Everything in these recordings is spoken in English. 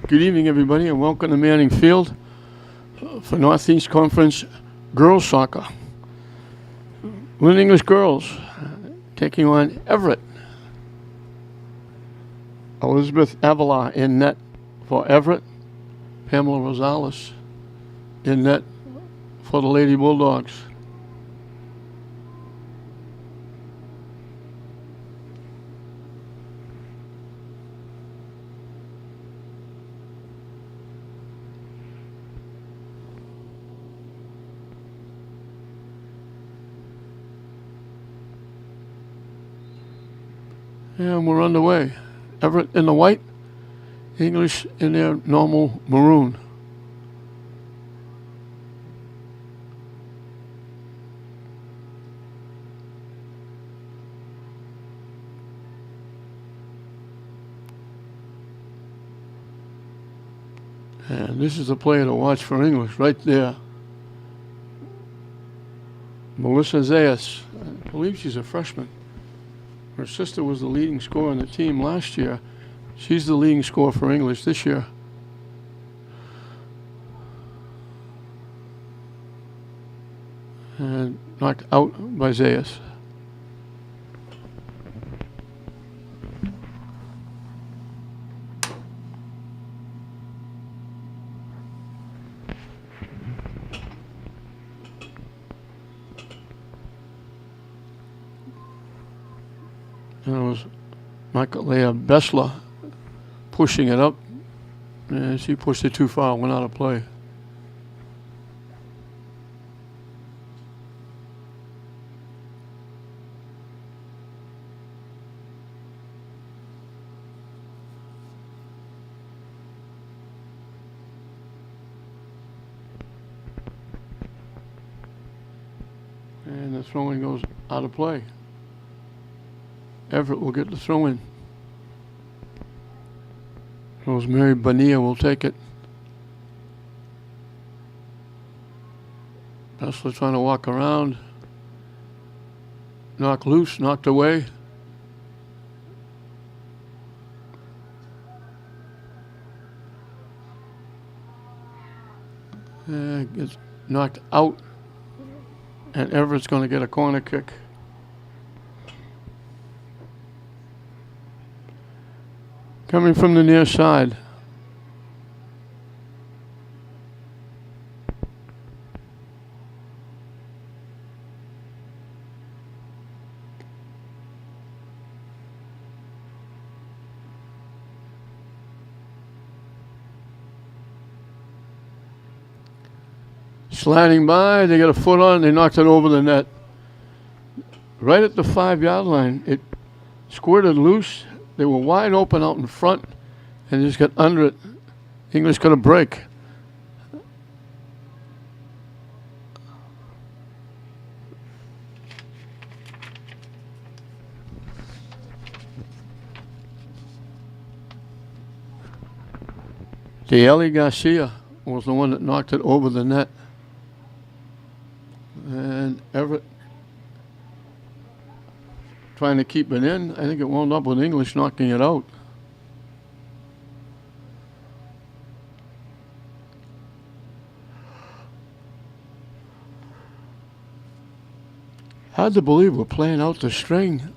Good evening, everybody, and welcome to Manning Field for Northeast Conference Girls Soccer. Lynn English girls taking on Everett. Elizabeth Avila in net for Everett. Pamela Rosales in net for the Lady Bulldogs. And we're underway. Everett in the white, English in their normal maroon. And this is a player to watch for English right there. Melissa Zayas. I believe she's a freshman. Her sister was the leading scorer on the team last year. She's the leading scorer for English this year. And knocked out by Zayas. And it was Michaela Bessler pushing it up, and she pushed it too far, went out of play. And the throwing goes out of play. Everett will get the throw in. Rosemary Bonilla will take it. Bessler trying to walk around. Knocked loose, knocked away. And gets knocked out. And Everett's going to get a corner kick. Coming from the near side. Sliding by, they get a foot on, they knocked it over the net. Right at the 5-yard line, it squirted loose. They were wide open out in front and just got under it. English got a break. Daeli Garcia was the one that knocked it over the net. And Everett trying to keep it in. I think it wound up with English knocking it out. Hard to believe we're playing out the string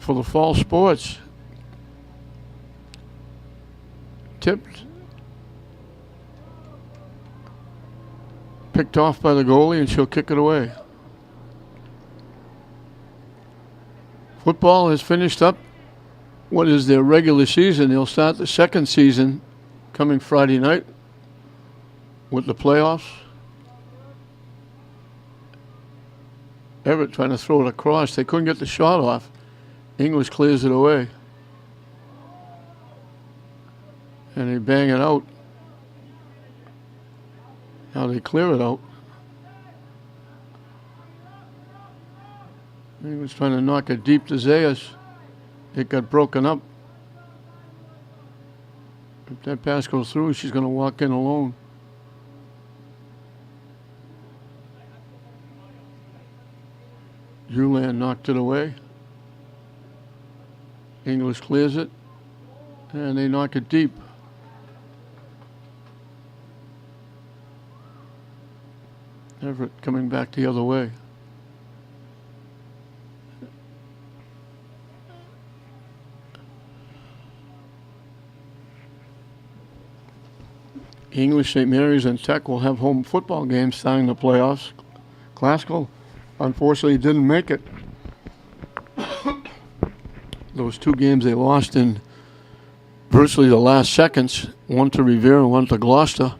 for the fall sports. Tipped. Picked off by the goalie, and she'll kick it away. Football has finished up what is their regular season. They'll start the second season coming Friday night with the playoffs. Everett trying to throw it across. They couldn't get the shot off. English clears it away. And they bang it out. Now they clear it out. He was trying to knock it deep to Zayas. It got broken up. If that pass goes through, she's going to walk in alone. Ulan knocked it away. English clears it. And they knock it deep. Everett coming back the other way. English, St. Mary's, and Tech will have home football games starting the playoffs. Glasgow, unfortunately, didn't make it. Those two games they lost in virtually the last seconds, one to Revere and one to Gloucester,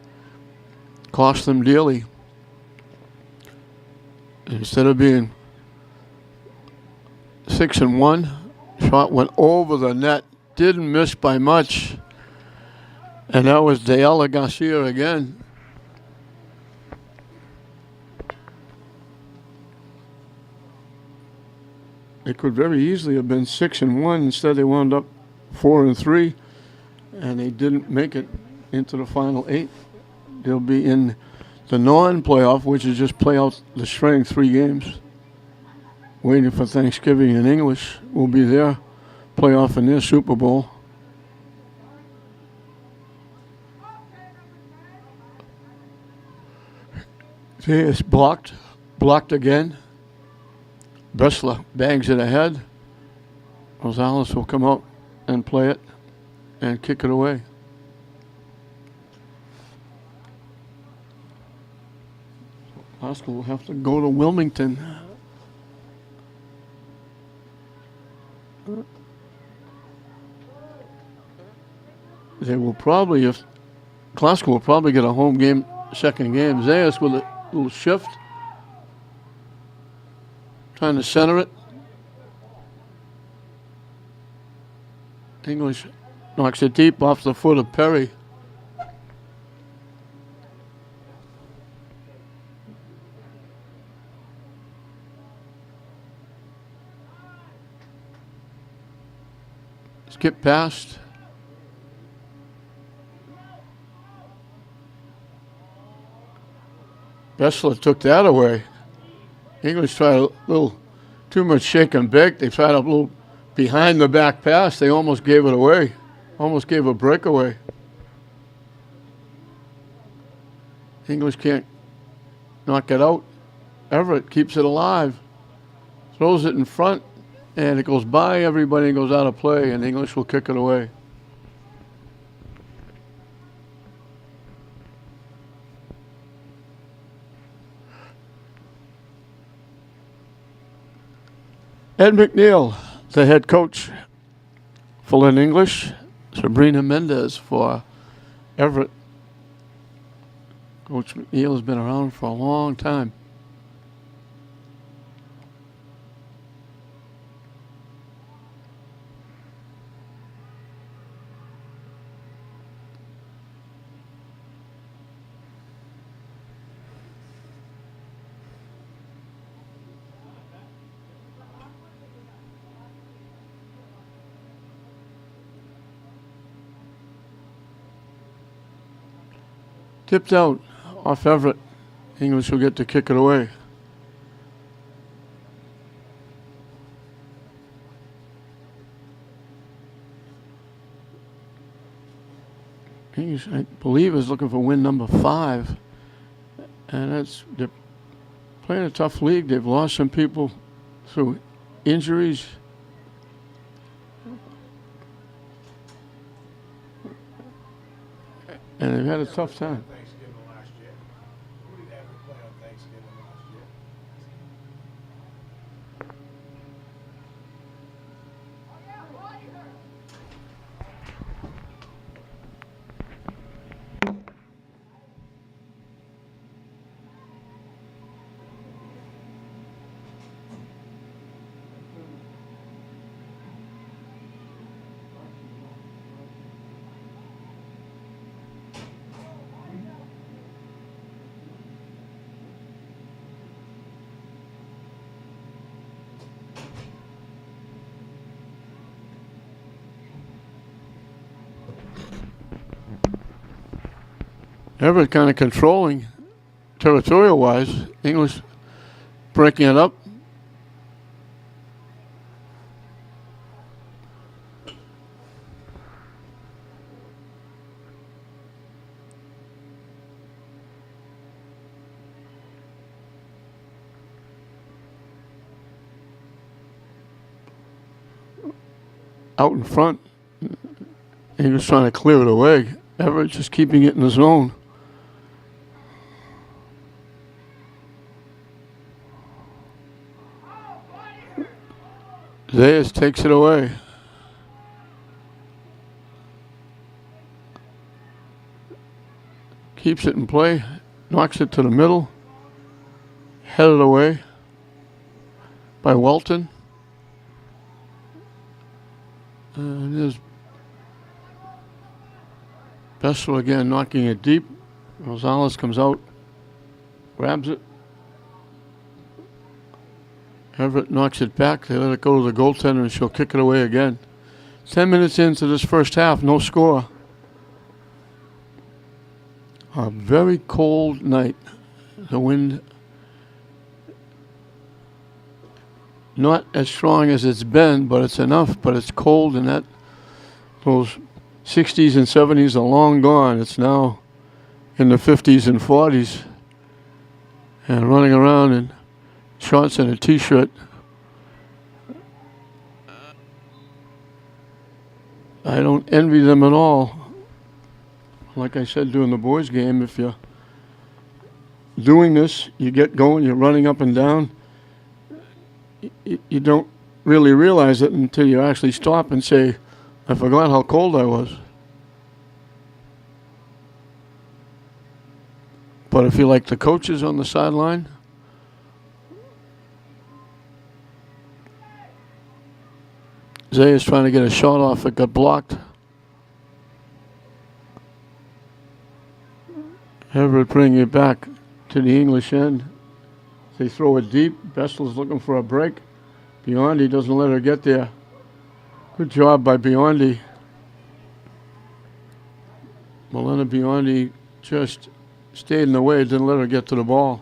cost them dearly. Instead of being 6-1, shot went over the net, didn't miss by much. And that was Deala Garcia again. It could very easily have been 6-1. Instead, they wound up 4-3, and they didn't make it into the final 8. They'll be in the non-playoff, which is just play out the string 3 games. Waiting for Thanksgiving in English will be their playoff in their Super Bowl. See, it's blocked again. Bessler bangs it ahead. Rosales will come out and play it and kick it away. Glasgow will have to go to Wilmington. They will probably, if Glasgow will probably get a home game, second game. Zayas with a little shift. Trying to center it. English knocks it deep off the foot of Perry. Skip past. Bessler took that away. English tried a little too much shake and bake. They tried a little behind the back pass. They almost gave it away. Almost gave a breakaway. English can't knock it out. Everett keeps it alive. Throws it in front, and it goes by everybody and goes out of play, and English will kick it away. Ed McNeil, the head coach for Lynn English. Sabrina Mendez for Everett. Coach McNeil has been around for a long time. Tipped out off Everett. English will get to kick it away. English, I believe, is looking for win number 5. And they're playing a tough league. They've lost some people through injuries. And they've had a tough time. Everett kind of controlling territorial-wise. English breaking it up. out in front. He was trying to clear it away. Everett just keeping it in the zone. LEHS takes it away. Keeps it in play. Knocks it to the middle. Headed away by Welton. And there's Bessel again knocking it deep. Rosales comes out, grabs it. Everett knocks it back. They let it go to the goaltender and she'll kick it away again. 10 minutes into this first half, no score. A very cold night. The wind not as strong as it's been, but it's enough. But it's cold, and those 60s and 70s are long gone. It's now in the 50s and 40s, and running around in shorts and a t-shirt. I don't envy them at all. Like I said during the boys' game, if you're doing this, you get going, you're running up and down, you don't really realize it until you actually stop and say, I forgot how cold I was. But if you're like the coaches on the sideline, Zay is trying to get a shot off. It got blocked. Everett bringing it back to the English end. They throw it deep. Bessel's looking for a break. Biondi doesn't let her get there. Good job by Biondi. Milena Biondi just stayed in the way, didn't let her get to the ball.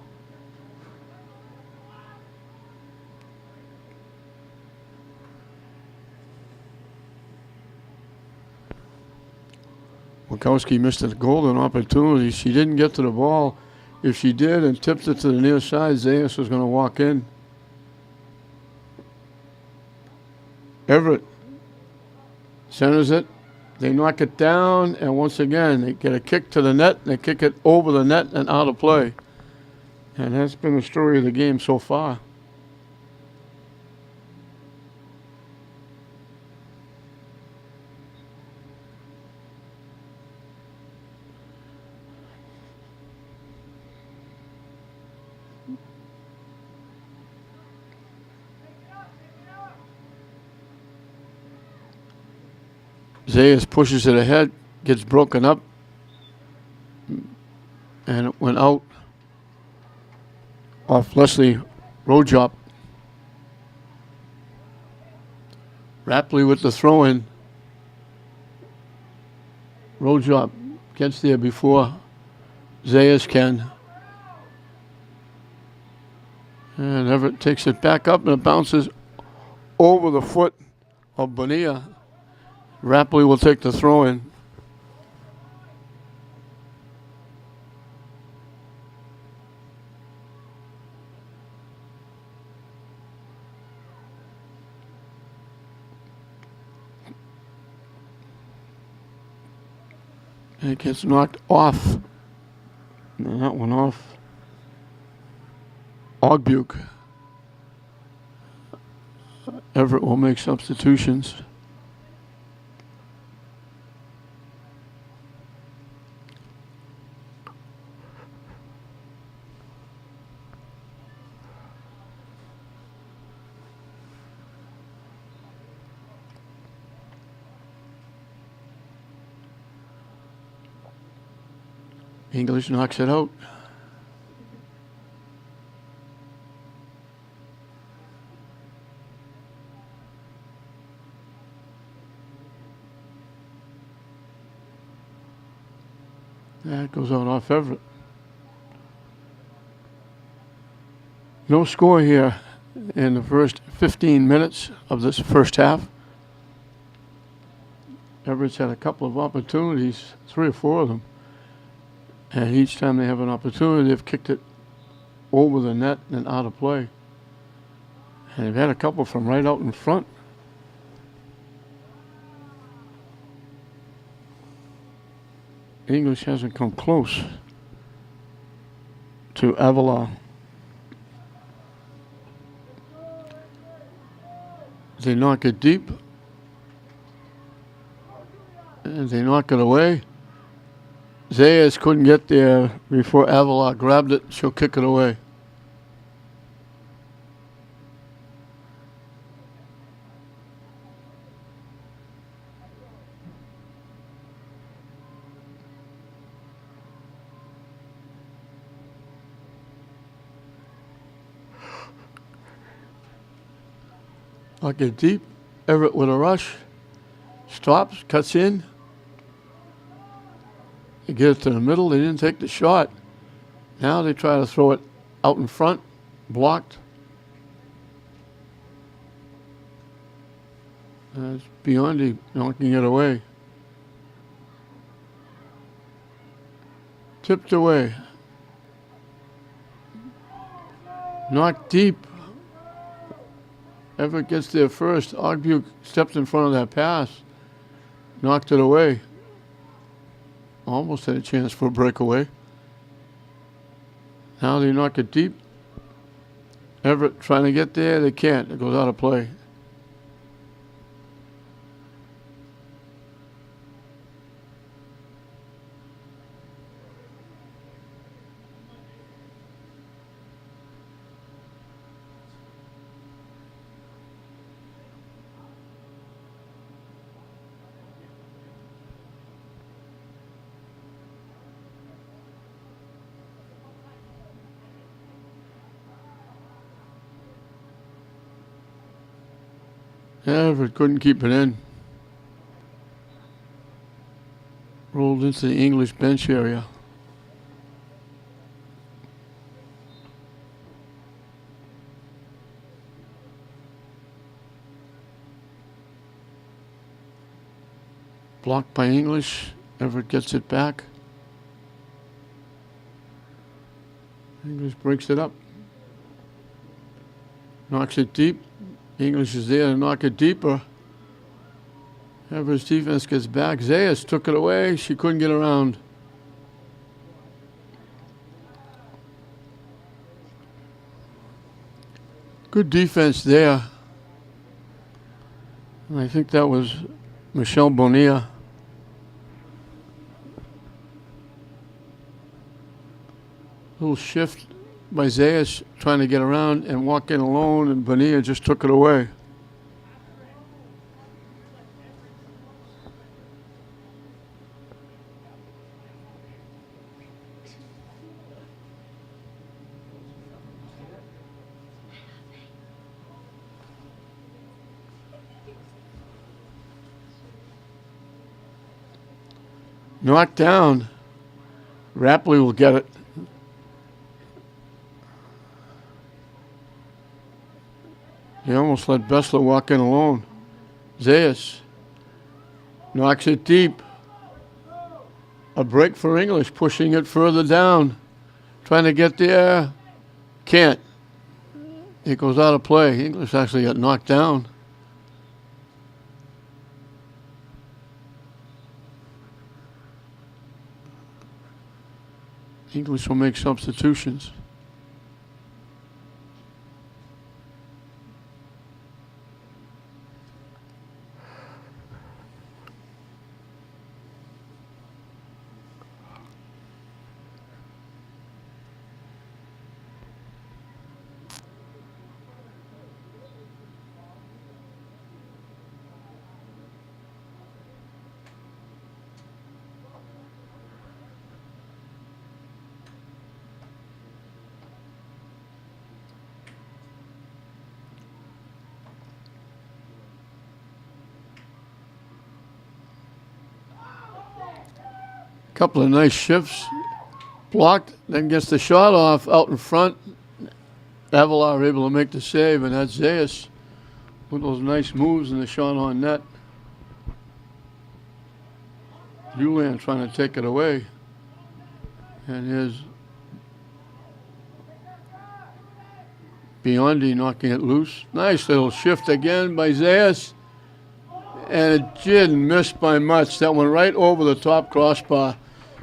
Wachowski missed a golden opportunity. She didn't get to the ball. If she did and tipped it to the near side, Zayas was going to walk in. Everett centers it. They knock it down, and once again, they get a kick to the net. They kick it over the net and out of play. And that's been the story of the game so far. Zayas pushes it ahead, gets broken up, and it went out off Leslie Rojop. Rapley with the throw-in. Rojop gets there before Zayas can. And Everett takes it back up, and it bounces over the foot of Bonilla. Rapley will take the throw in. And it gets knocked off. And that one off. Ogbuke. Everett will make substitutions. English knocks it out. That goes out off Everett. No score here in the first 15 minutes of this first half. Everett's had a couple of opportunities, 3 or 4 of them. And each time they have an opportunity, they've kicked it over the net and out of play. And they've had a couple from right out in front. English hasn't come close to Everett. They knock it deep. And they knock it away. Zayas couldn't get there before Everett grabbed it. She'll kick it away. Knock it deep. Everett with a rush. Stops, cuts in. They get it to the middle. They didn't take the shot. Now they try to throw it out in front. Blocked. It's Biondi knocking it away. Tipped away. Knocked deep. Everett gets there first. Ogbuke stepped in front of that pass. Knocked it away. Almost had a chance for a breakaway. Now they knock it deep. Everett trying to get there. They can't. It goes out of play. Everett couldn't keep it in. Rolled into the English bench area. Blocked by English. Everett gets it back. English breaks it up. Knocks it deep. English is there to knock it deeper. Everett's defense gets back. Zayas took it away. She couldn't get around. Good defense there. And I think that was Michelle Bonilla. Little shift by Zayas trying to get around and walk in alone, and Bonilla just took it away. Knocked down. Rapley will get it. He almost let Bessler walk in alone. Zayas knocks it deep. A break for English, pushing it further down. Trying to get there. Can't. It goes out of play. English actually got knocked down. English will make substitutions. Couple of nice shifts. Blocked, then gets the shot off out in front. Avelar able to make the save, and that's Zayas with those nice moves and the shot on net. Ulan trying to take it away. And here's Biondi knocking it loose. Nice little shift again by Zayas. And it didn't miss by much. That went right over the top crossbar.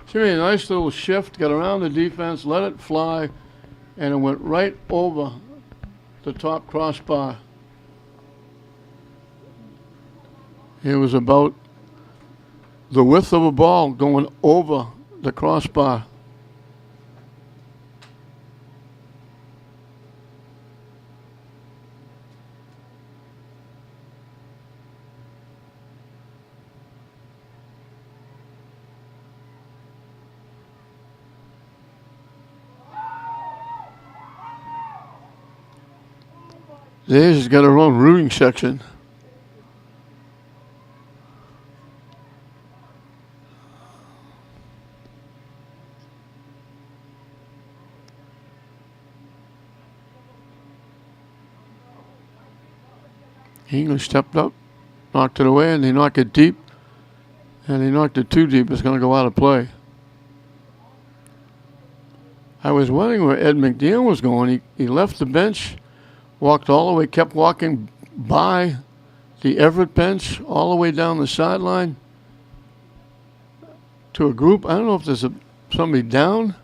She made a nice little shift, got around the defense, let it fly, and it went right over the top crossbar. It was about the width of a ball going over the crossbar. The LEHS has got her own rooting section. English stepped up, knocked it away, and they knocked it deep. And they knocked it too deep. It's going to go out of play. I was wondering where Ed McNeil was going. He left the bench, walked all the way, kept walking by the Everett bench, all the way down the sideline to a group. I don't know if there's somebody down.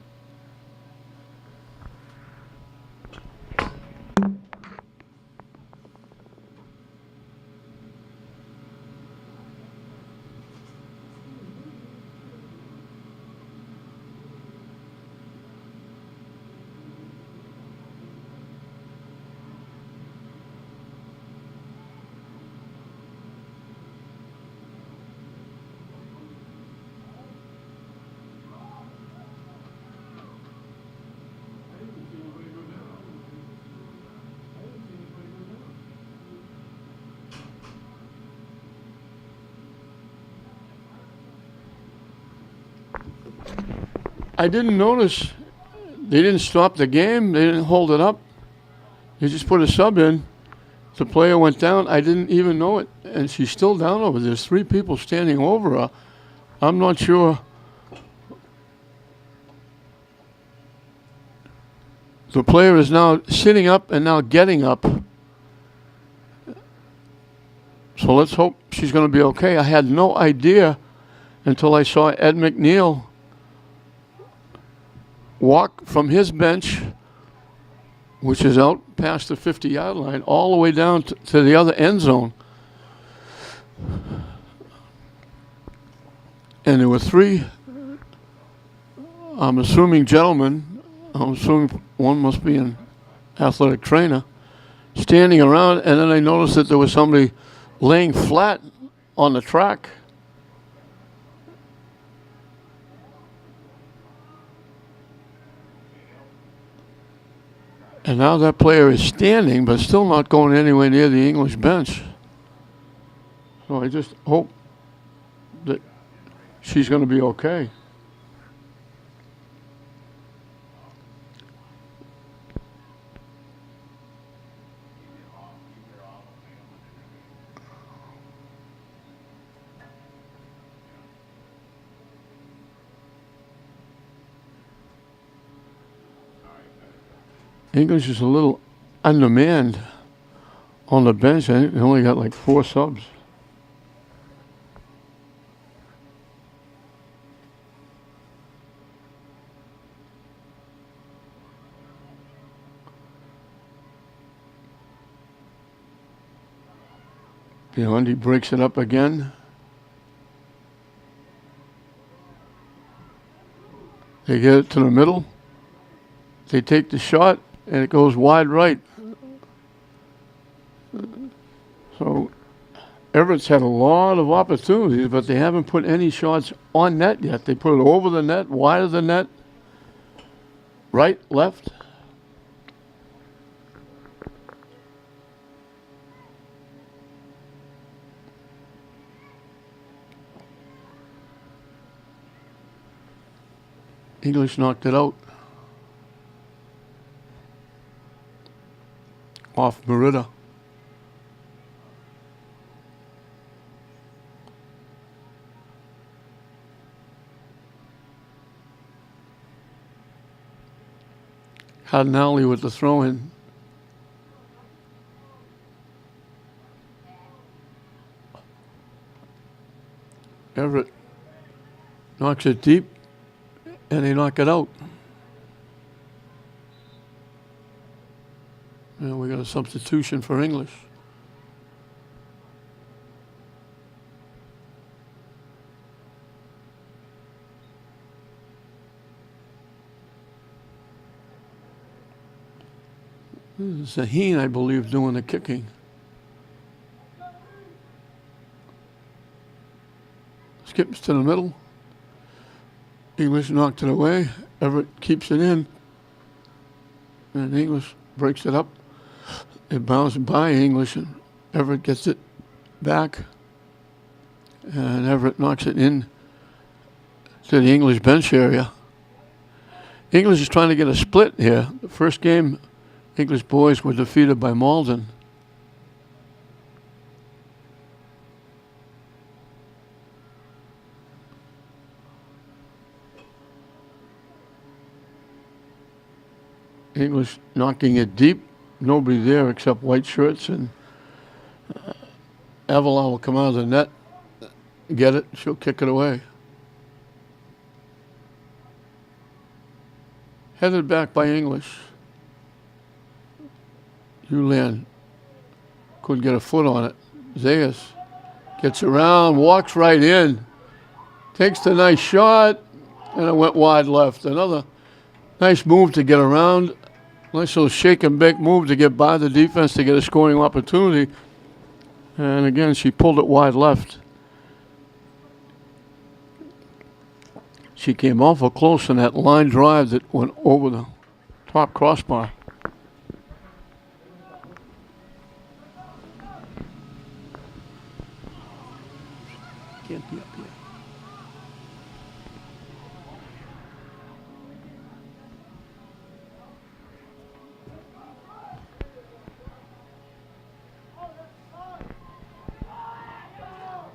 I didn't notice. They didn't stop the game. They didn't hold it up. They just put a sub in. The player went down. I didn't even know it. And she's still down over there. There's 3 people standing over her. I'm not sure. The player is now sitting up and now getting up. So let's hope she's going to be okay. I had no idea until I saw Ed McNeil walk from his bench, which is out past the 50-yard line, all the way down to the other end zone. And there were 3, I'm assuming gentlemen, I'm assuming one must be an athletic trainer, standing around, and then I noticed that there was somebody laying flat on the track. And now that player is standing, but still not going anywhere near the English bench. So I just hope that she's going to be okay. English is a little undermanned on the bench. I think they only got like 4 subs. Biondi breaks it up again. They get it to the middle. They take the shot, and it goes wide right. So Everett's had a lot of opportunities, but they haven't put any shots on net yet. They put it over the net, wide of the net, right, left. English knocked it out. Off Merida. Had an alley with the throw-in. Everett knocks it deep. and they knock it out. And we got a substitution for English. This is Zaheen, I believe, doing the kicking. Skips to the middle. English knocked it away. Everett keeps it in. And English breaks it up. It bounces by English, and Everett gets it back. And Everett knocks it in to the English bench area. English is trying to get a split here. The first game, English boys were defeated by Malden. English knocking it deep. Nobody there except white shirts, and Avalon will come out of the net, get it, she'll kick it away. Headed back by English. Ulan couldn't get a foot on it. Zayas gets around, walks right in, takes the nice shot, and it went wide left. Another nice move to get around. Nice little shake and bake move to get by the defense to get a scoring opportunity. And again, she pulled it wide left. She came awful close in that line drive that went over the top crossbar. Can't be up here.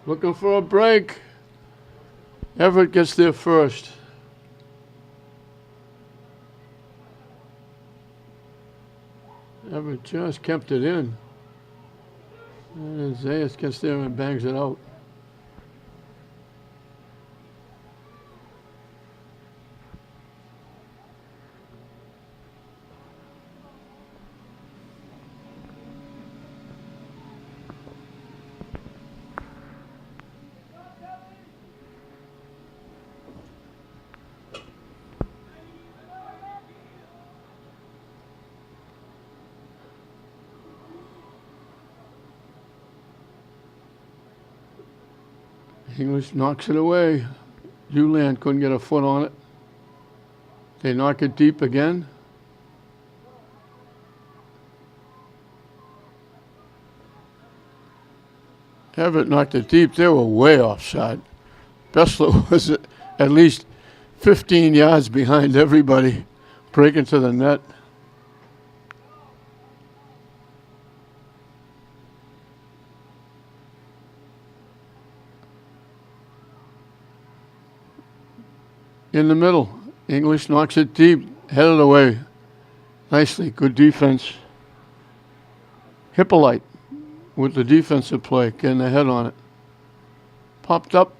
Looking for a break. Everett gets there first. Everett just kept it in. And Zayas gets there and bangs it out. English knocks it away. Ulan couldn't get a foot on it. They knock it deep again. Everett knocked it deep. They were way offside. Bessler was at least 15 yards behind everybody, breaking to the net. In the middle, English knocks it deep, headed away. Nicely, good defense. Hippolyte with the defensive play, getting the head on it. Popped up.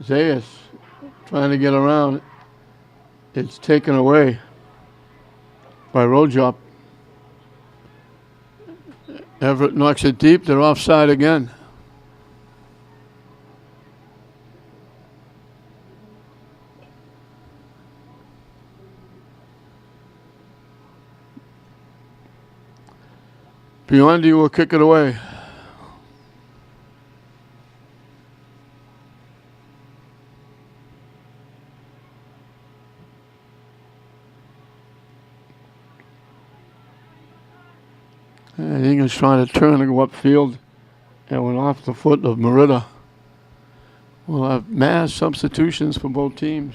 Zayas trying to get around. It's taken away by Rojop. Everett knocks it deep. They're offside again. Biondi will kick it away. And English trying to turn and go upfield and went off the foot of Merida. We'll have mass substitutions for both teams.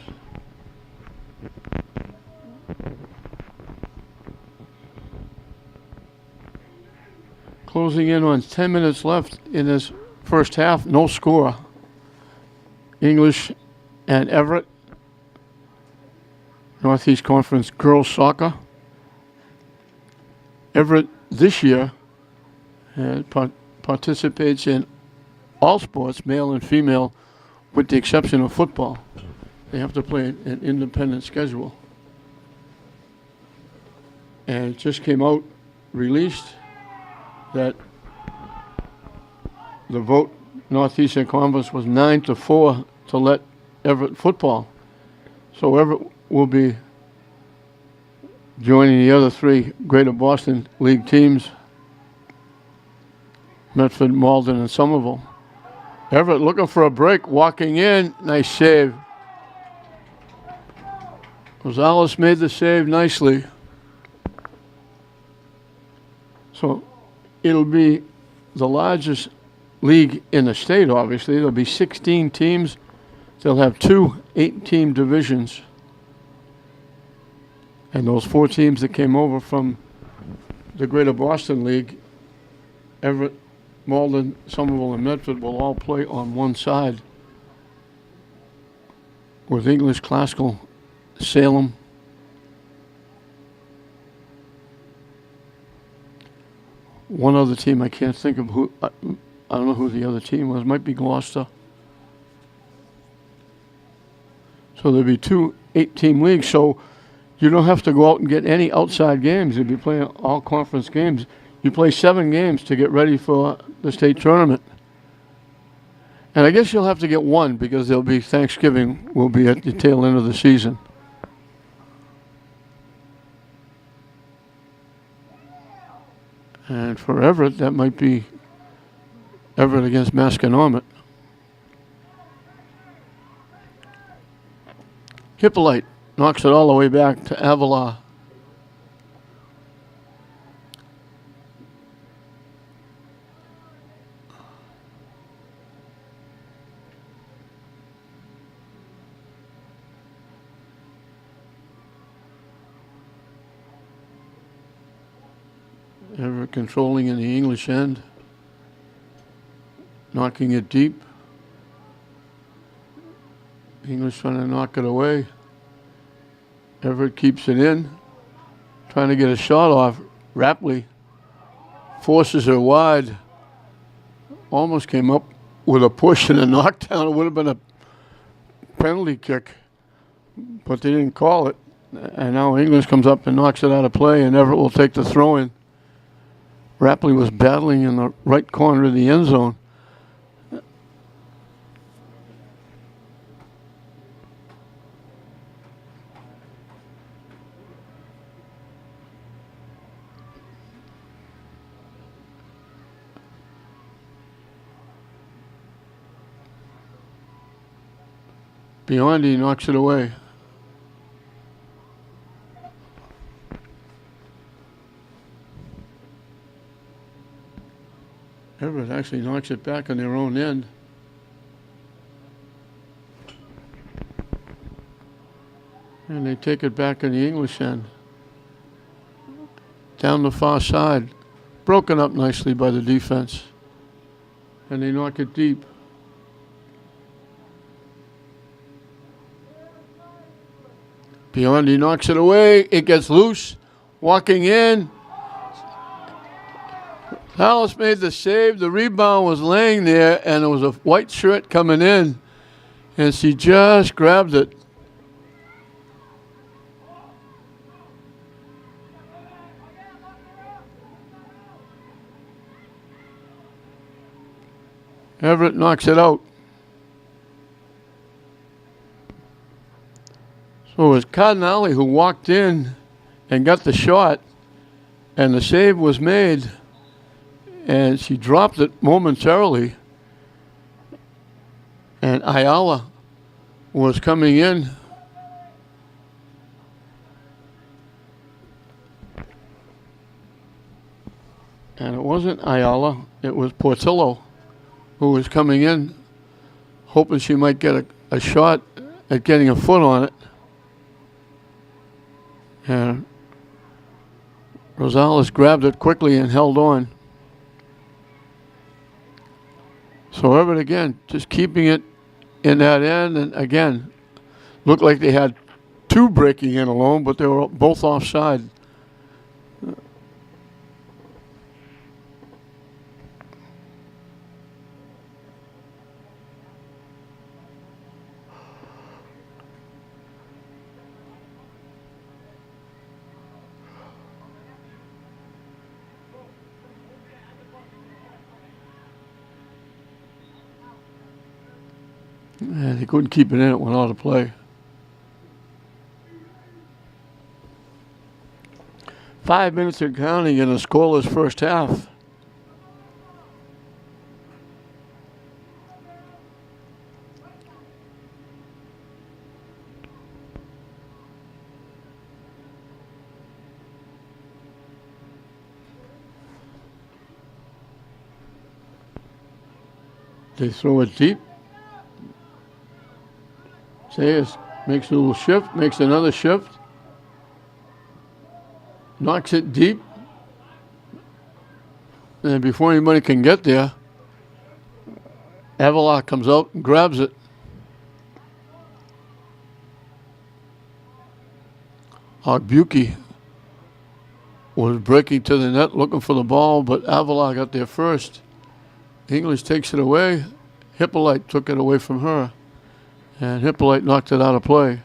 Closing in on 10 minutes left in this first half, no score. English and Everett Northeast Conference girls soccer. Everett this year participates in all sports, male and female, with the exception of football. They have to play an independent schedule. And it just came out, released, that the vote Northeastern Conference was 9-4 to let Everett football. So Everett will be joining the other three Greater Boston League teams, Medford, Malden, and Somerville. Everett looking for a break, walking in, nice save. Rosales made the save nicely. So it'll be the largest league in the state, obviously. There'll be 16 teams. They'll have 2 8-team divisions. And those 4 teams that came over from the Greater Boston League, Everett, Malden, Somerville, and Medford, will all play on one side, with English Classical, Salem, one other team, I can't think of who, I don't know who the other team was, might be Gloucester. So there'll be 2 8-team leagues, so you don't have to go out and get any outside games. You'll be playing all conference games. You play 7 games to get ready for the state tournament. And I guess you'll have to get 1 because there'll be Thanksgiving will be at the tail end of the season. And for Everett, that might be Everett against Masconomet. Hippolyte knocks it all the way back to Avila. Everett controlling in the English end, knocking it deep. English trying to knock it away. Everett keeps it in, trying to get a shot off. Rapley forces her wide. Almost came up with a push and a knockdown. It would have been a penalty kick, but they didn't call it. And now English comes up and knocks it out of play, and Everett will take the throw in. Rapley was battling in the right corner of the end zone. Biondi knocks it away. Everett actually knocks it back on their own end. And they take it back on the English end. Down the far side. Broken up nicely by the defense. And they knock it deep. Biondi knocks it away. It gets loose. Walking in. Alice made the save. The rebound was laying there, and there was a white shirt coming in, and she just grabbed it. Everett knocks it out. So it was Cardinale who walked in and got the shot, and the save was made. And she dropped it momentarily. And Ayala was coming in. And it wasn't Ayala, it was Portillo who was coming in, hoping she might get a shot at getting a foot on it. And Rosales grabbed it quickly and held on. So Everett again, just keeping it in that end, and again, looked like they had two breaking in alone, but they were both offside. And he couldn't keep it in, it went out of play. 5 minutes and counting in a scoreless first half. They throw it deep. Sayers makes a little shift, makes another shift. Knocks it deep. And before anybody can get there, Everett comes out and grabs it. Ogbuki was breaking to the net looking for the ball, but Everett got there first. English takes it away. Hippolyte took it away from her. And Hippolyte knocked it out of play.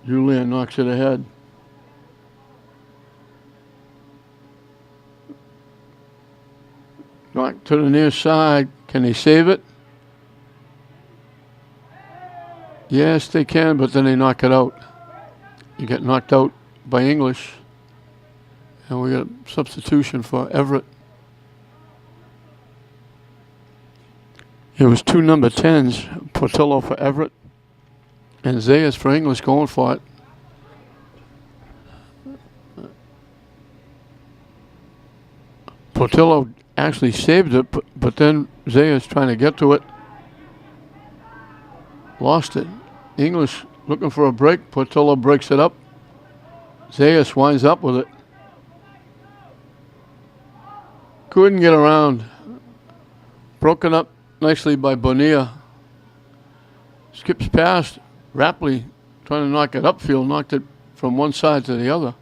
Julian knocks it ahead. Knocked to the near side. Can they save it? Yes, they can, but then they knock it out. You get knocked out by English. And we got a substitution for Everett. It was two number 10s, Portillo for Everett, and Zayas for English going for it. Portillo actually saved it, but then Zayas trying to get to it. Lost it. English looking for a break. Portillo breaks it up. Zayas winds up with it. Couldn't get around. Broken up nicely by Bonilla. Skips past. Rapley trying to knock it upfield. Knocked it from one side to the other.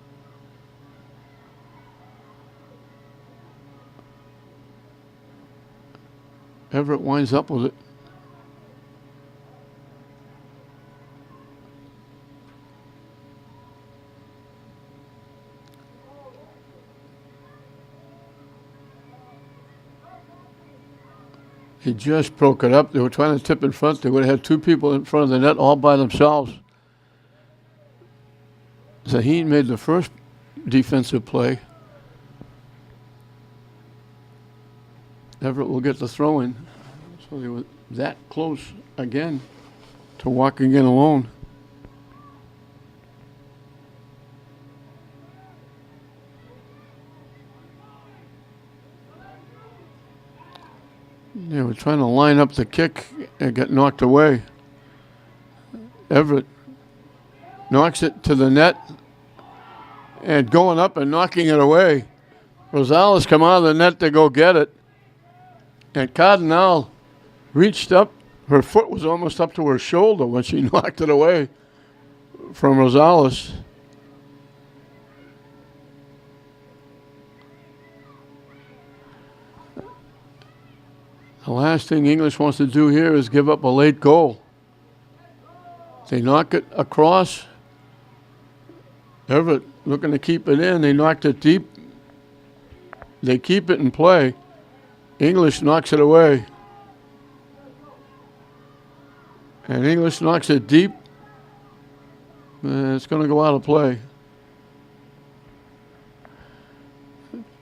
Everett winds up with it. He just broke it up. They were trying to tip in front. They would have had two people in front of the net all by themselves. Zaheen made the first defensive play. Everett will get the throw in. So they were that close again to walking in alone. They were trying to line up the kick and get knocked away. Everett knocks it to the net and going up and knocking it away. Rosales come out of the net to go get it. And Cardinal reached up. Her foot was almost up to her shoulder when she knocked it away from Rosales. The last thing English wants to do here is give up a late goal. They knock it across. Everett looking to keep it in. They knocked it deep. They keep it in play. English knocks it away. And English knocks it deep. It's going to go out of play.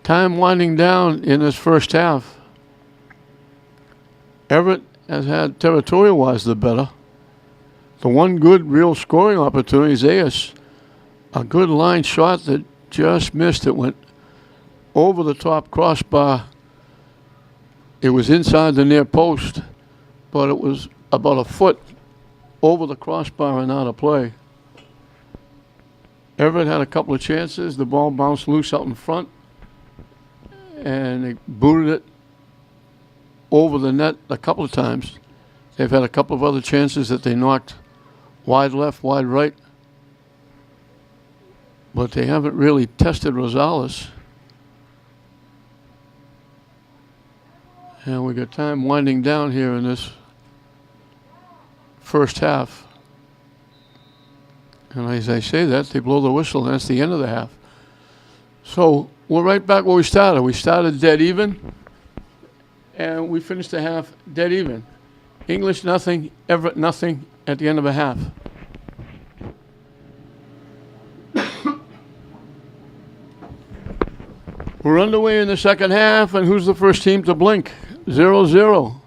Time winding down in this first half. Everett has had territorial-wise the better. The one good real scoring opportunity is Zayas. A good line shot that just missed. It went over the top crossbar. It was inside the near post, but it was about a foot over the crossbar and out of play. Everett had a couple of chances. The ball bounced loose out in front, and they booted it over the net a couple of times. They've had a couple of other chances that they knocked wide left, wide right, but they haven't really tested Rosales. And we got time winding down here in this first half. And as I say that, they blow the whistle, and that's the end of the half. So we're right back where we started. We started dead even, and we finished the half dead even. English nothing, Everett nothing at the end of a half. We're underway in the second half, and who's the first team to blink? 0-0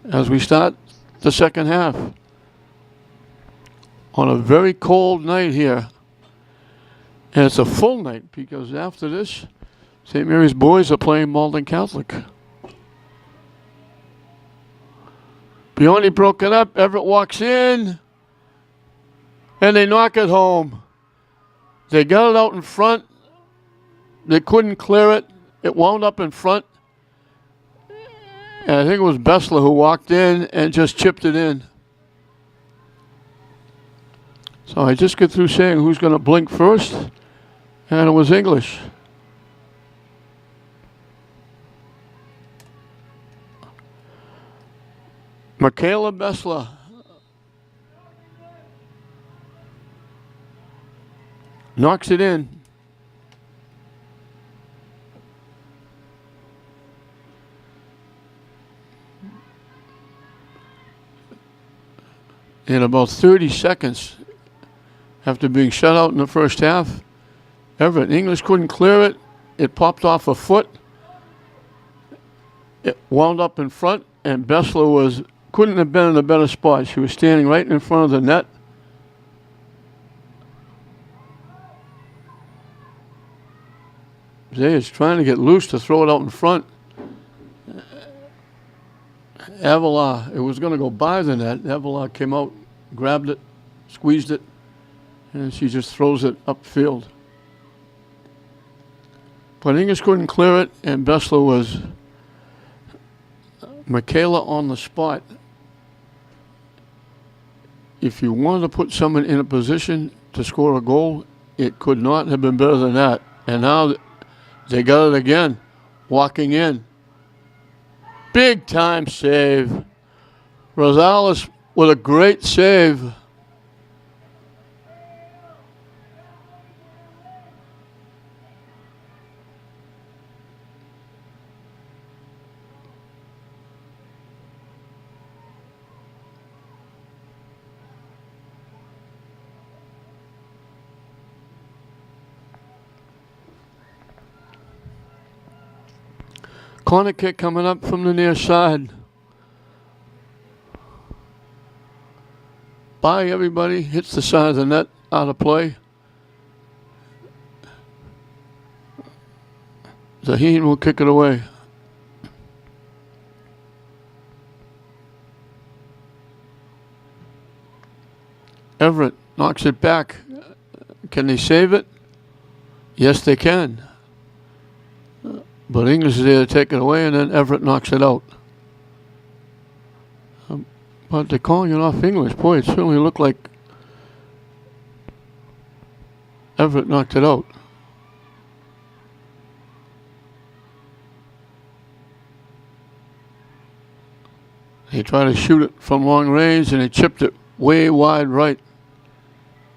as we start the second half. On a very cold night here. And it's a full night because after this, St. Mary's boys are playing Malden Catholic. Biondi broke it up. Everett walks in. And they knock it home. They got it out in front. They couldn't clear it. It wound up in front. And I think it was Bessler who walked in and just chipped it in. So I just get through saying who's going to blink first, and it was English. Michaela Bessler. Knocks it in. In about 30 seconds, after being shut out in the first half, Everett, English couldn't clear it. It popped off a foot. It wound up in front, and Bessler couldn't have been in a better spot. She was standing right in front of the net. Zay is trying to get loose to throw it out in front. Avila, it was going to go by the net. Avila came out, grabbed it, squeezed it, and she just throws it upfield. But English couldn't clear it, and Bessler was Michaela on the spot. If you wanted to put someone in a position to score a goal, it could not have been better than that. And now they got it again, walking in. Big time save. Rosales with a great save. Corner kick coming up from the near side. By everybody, hits the side of the net, out of play. Zaheen will kick it away. Everett knocks it back. Can they save it? Yes, they can. But English is there to take it away, and then Everett knocks it out. But they're calling it off English. Boy, it certainly looked like Everett knocked it out. He tried to shoot it from long range, and he chipped it way wide right.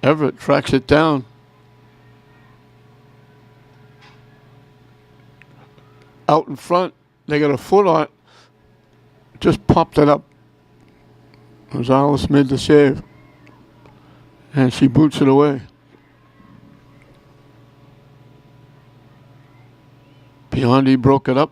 Everett tracks it down. Out in front, they got a foot on it, just popped it up. Rosales made the save, and she boots it away. Biondi broke it up.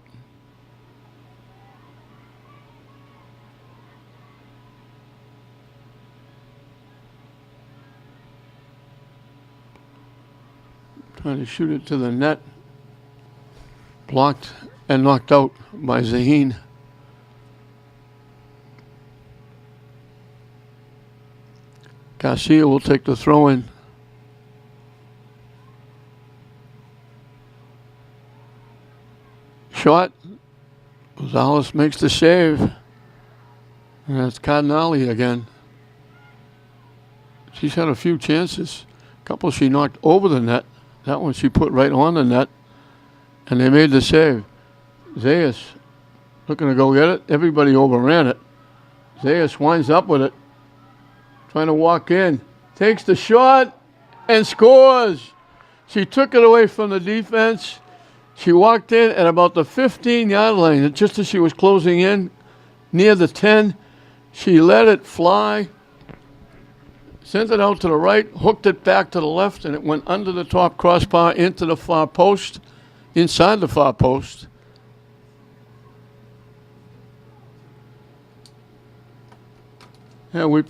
Trying to shoot it to the net. Blocked and knocked out by Zaheen. Garcia will take the throw in. Shot. Gonzalez makes the save. And that's Cardinale again. She's had a few chances. A couple she knocked over the net. That one she put right on the net. And they made the save. Zayas looking to go get it. Everybody overran it. Zayas winds up with it. Trying to walk in. Takes the shot and scores. She took it away from the defense. She walked in at about the 15-yard line. Just as she was closing in, near the 10, she let it fly. Sent it out to the right, hooked it back to the left, and it went under the top crossbar into the far post, inside the far post. Yeah, we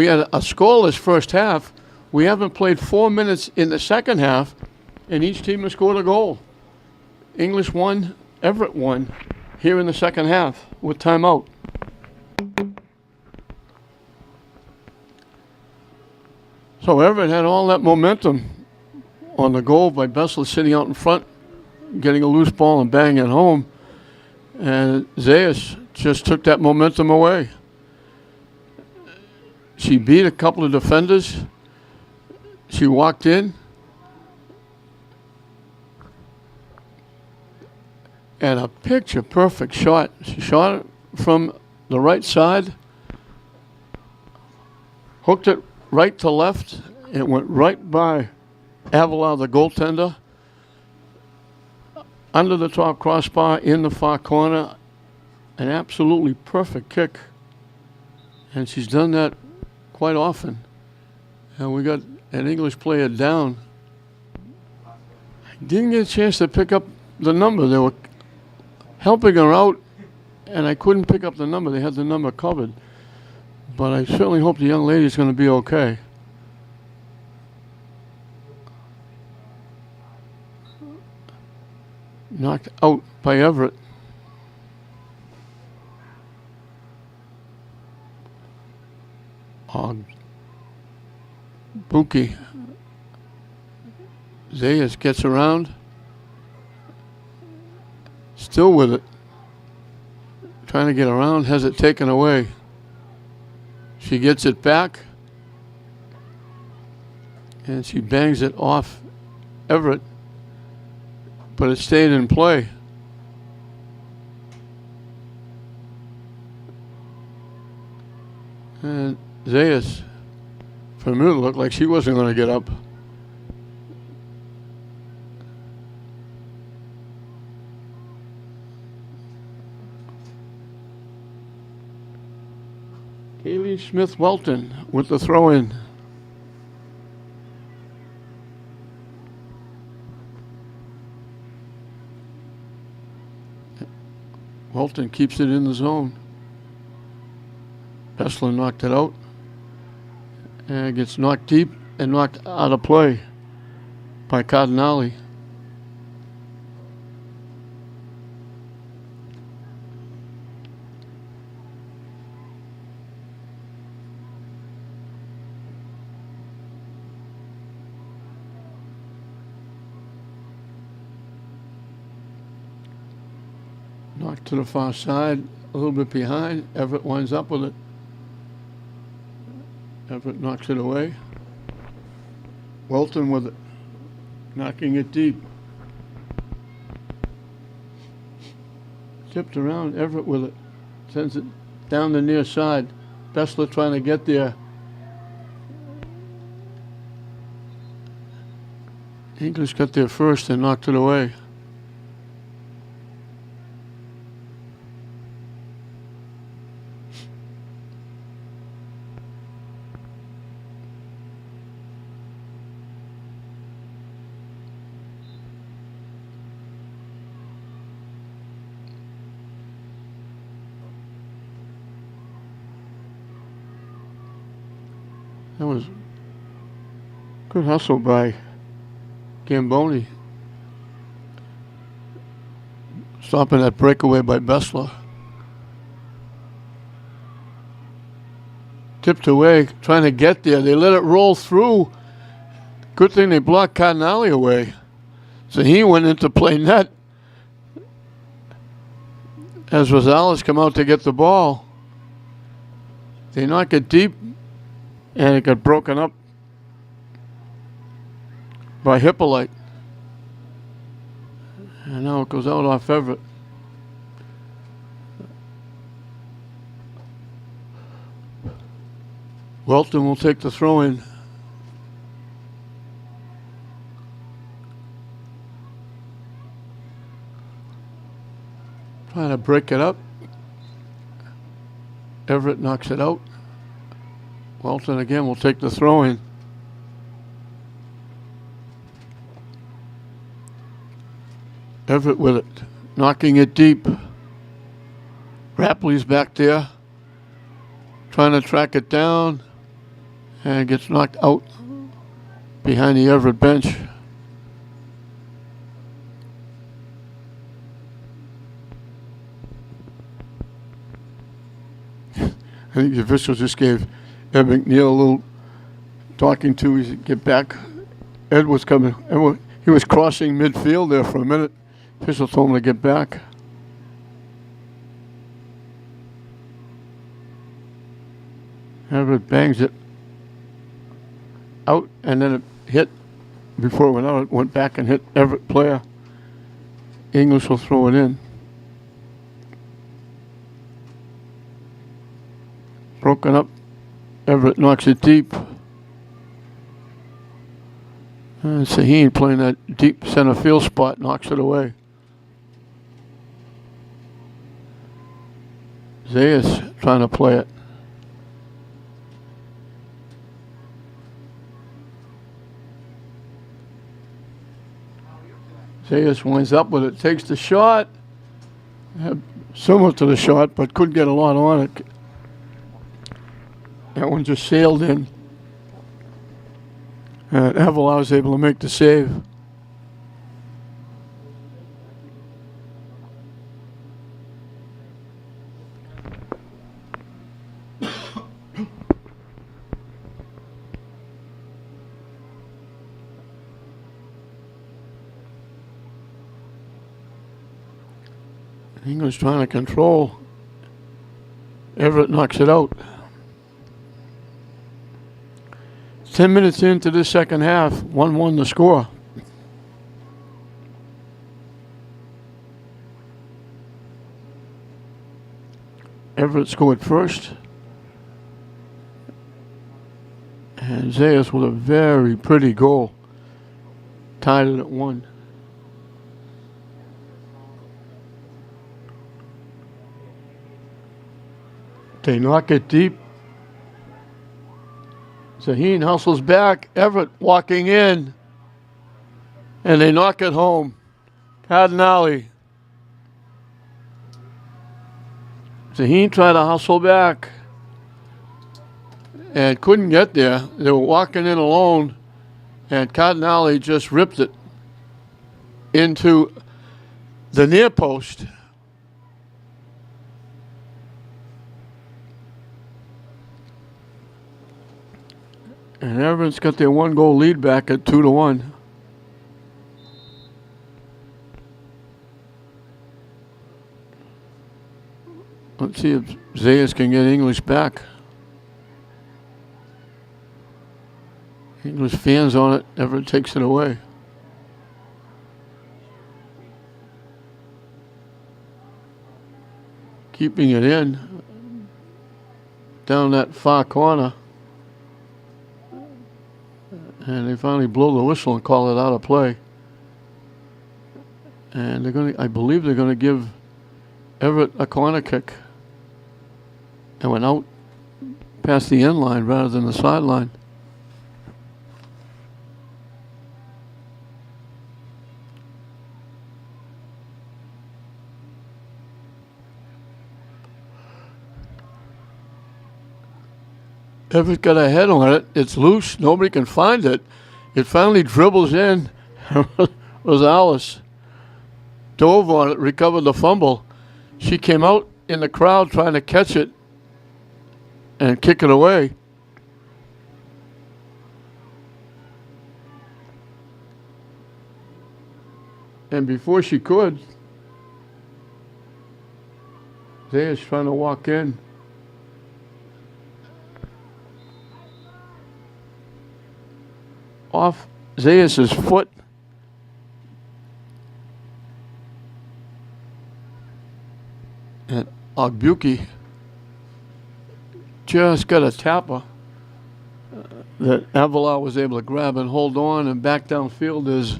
had a scoreless first half. We haven't played 4 minutes in the second half, and each team has scored a goal. English won, Everett won here in the second half with timeout. So Everett had all that momentum on the goal by Bessler sitting out in front, getting a loose ball and banging it home. And Zayas just took that momentum away. She beat a couple of defenders. She walked in. And a picture-perfect shot. She shot it from the right side, hooked it right to left. It went right by Avila, the goaltender, under the top crossbar in the far corner. An absolutely perfect kick. And she's done that quite often. And we got an English player down. I didn't get a chance to pick up the number. They were helping her out, and I couldn't pick up the number. They had the number covered. But I certainly hope the young lady is going to be okay. Knocked out by Everett. Buki. Zayas gets around. Still with it. Trying to get around, has it taken away. She gets it back. And she bangs it off Everett. But it stayed in play. And Zayas, for a minute, looked like she wasn't going to get up. Kaylee Smith-Welton with the throw-in. Welton keeps it in the zone. Bessler knocked it out. And it gets knocked deep and knocked out of play by Cardinale. Knocked to the far side, a little bit behind. Everett winds up with it. Everett knocks it away. Welton with it, knocking it deep. Tipped around, Everett with it. Sends it down the near side. Bessler trying to get there. English got there first and knocked it away. That was good hustle by Gamboni. Stopping that breakaway by Bessler. tipped away, trying to get there. They let it roll through. Good thing they blocked Cardinale away. So he went into play net as Rosales come out to get the ball. They knock it deep, and it got broken up by Hippolyte. And now it goes out off Everett. Welton will take the throw in. Trying to break it up. Everett knocks it out. Welton again will take the throw in. Everett with it, knocking it deep. Rapley's back there, trying to track it down, and gets knocked out behind the Everett bench. I think the officials just gave Ed McNeil a little talking to. He said, get back. Ed was coming. He was crossing midfield there for a minute. Official told him to get back. Everett bangs it out, and then it hit. Before it went out, it went back and hit Everett player. English will throw it in. Broken up. Everett knocks it deep. And Sahin playing that deep center field spot knocks it away. Zayas trying to play it. Zayas winds up with it, takes the shot. Similar to the shot, but couldn't get a lot on it. That one just sailed in. And Avila was able to make the save. English trying to control. Everett knocks it out. 10 minutes into this second half, 1-1 the score. Everett scored first. And Zayas with a very pretty goal. Tied it at 1. They knock it deep. Sahin hustles back. Everett walking in. And they knock it home. Cardinale. Sahin tried to hustle back. And couldn't get there. They were walking in alone. And Cardinale just ripped it into the near post. And Everett's got their 1-goal lead back at 2-1. Let's see if Zayas can get English back. English fans on it. Everett takes it away. Keeping it in. Down that far corner. And they finally blow the whistle and call it out of play. And they're going to, I believe they're going to give Everett a corner kick. And went out past the end line rather than the sideline. Everett got a head on it. It's loose. Nobody can find it. It finally dribbles in. Rosales dove on it, recovered the fumble. She came out in the crowd trying to catch it. and kick it away. And before she could, Zaya's trying to walk in. Off Zayas' foot. And Ogbuki just got a tapper that Avila was able to grab and hold on, and back downfield is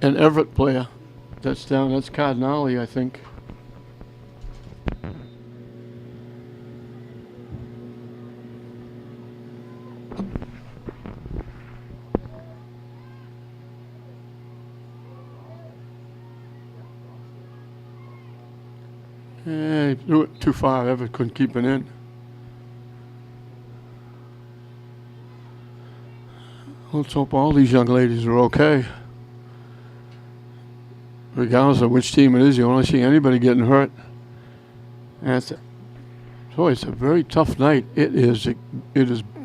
an Everett player that's down. That's Cardinale, I think. He threw it too far. Everett couldn't keep it in. Let's hope all these young ladies are okay. Regardless of which team it is, you don't see anybody getting hurt. And it's a very tough night. It is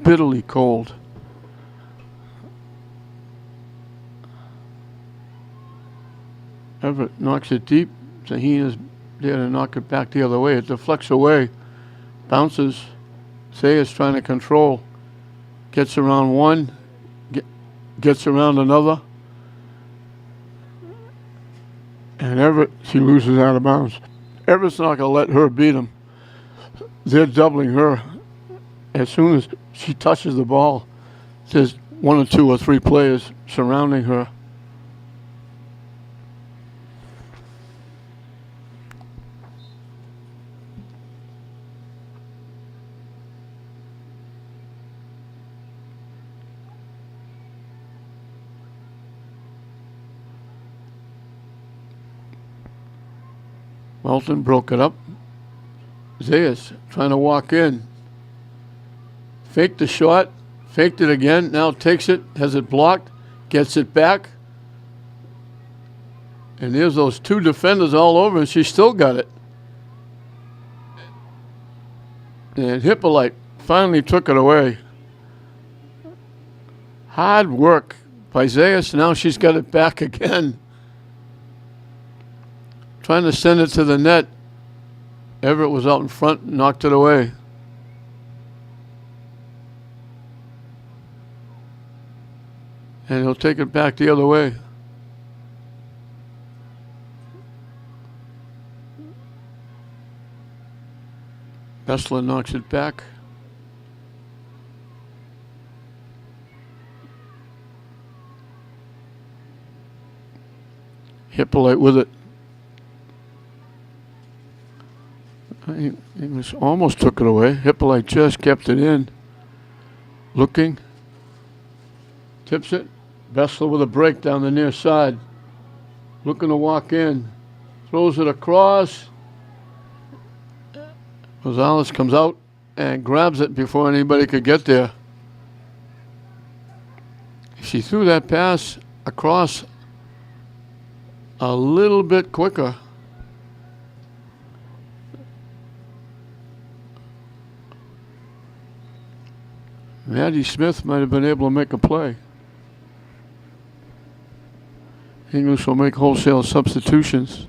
bitterly cold. Everett knocks it deep. Zaheen is there to knock it back the other way. It deflects away, bounces. Sayers trying to control. Gets around one, gets around another. And Everett, she loses out of bounds. Everett's not going to let her beat him. They're doubling her. As soon as she touches the ball, there's 1 or 2 or 3 players surrounding her. Welton broke it up. Zayas trying to walk in. Faked the shot. Faked it again. Now takes it. Has it blocked. Gets it back. And there's those 2 defenders all over, and she still got it. And Hippolyte finally took it away. Hard work by Zayas. Now she's got it back again. Trying to send it to the net. Everett was out in front and knocked it away. And he'll take it back the other way. Bessler knocks it back. Hippolyte with it. He almost took it away. Hippolyte just kept it in. Looking. Tips it. Bessler with a break down the near side. Looking to walk in. Throws it across. Rosales comes out and grabs it before anybody could get there. She threw that pass across a little bit quicker. Maddie Smith might have been able to make a play. English will make wholesale substitutions.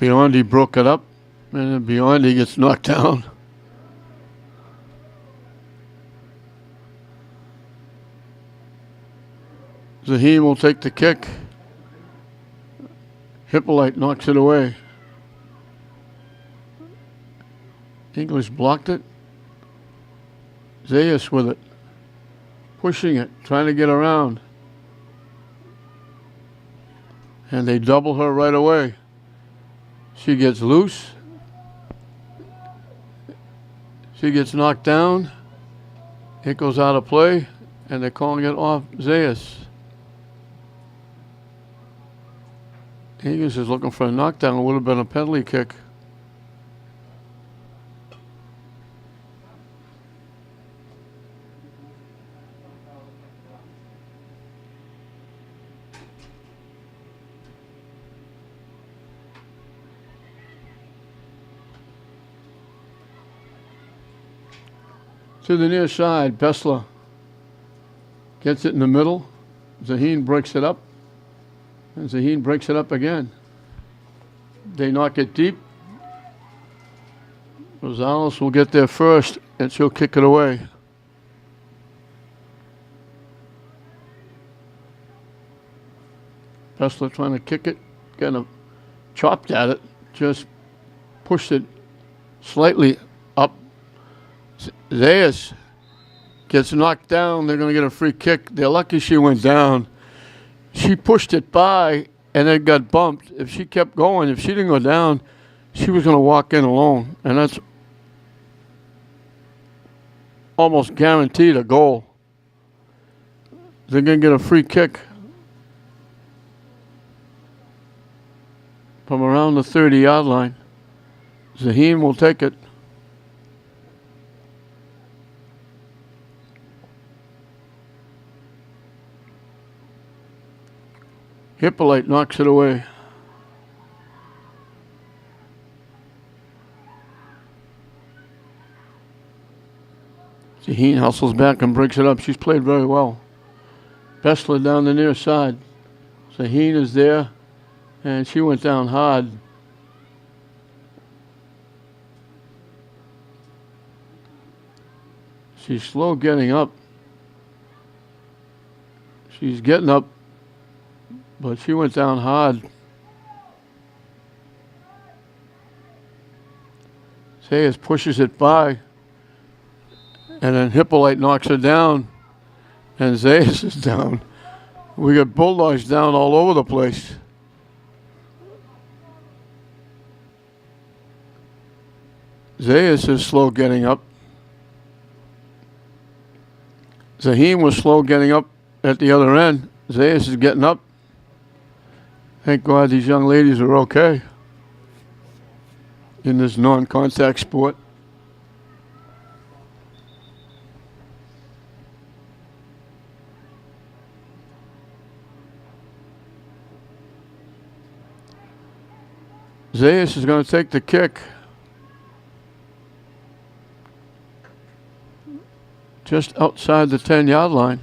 Biondi broke it up, and then Biondi gets knocked down. Zaheen will take the kick. Hippolyte knocks it away. English blocked it. Zayas with it. Pushing it, trying to get around. And they double her right away. She gets loose. She gets knocked down. It goes out of play, and they're calling it off Zayas. Higgins is looking for a knockdown. It would have been a penalty kick. To the near side, Bessler gets it in the middle. Zaheen breaks it up. And Zaheen breaks it up again. They knock it deep. Rosales will get there first, and she'll kick it away. Bessler trying to kick it, kind of chopped at it, just pushed it slightly up. Zayas gets knocked down. They're going to get a free kick. They're lucky she went down. She pushed it by, and it got bumped. If she kept going, if she didn't go down, she was going to walk in alone. And that's almost guaranteed a goal. They're going to get a free kick from around the 30-yard line. Zaheen will take it. Hippolyte knocks it away. Zaheen hustles back and breaks it up. She's played very well. Bessler down the near side. Zaheen is there, and she went down hard. She's slow getting up. She's getting up, but she went down hard. Zayas pushes it by, and then Hippolyte knocks her down, and Zayas is down. We got Bulldogs down all over the place. Zayas is slow getting up. Zaheen was slow getting up at the other end. Zayas is getting up. Thank God these young ladies are okay in this non-contact sport. Zayas is going to take the kick. Just outside the 10-yard line.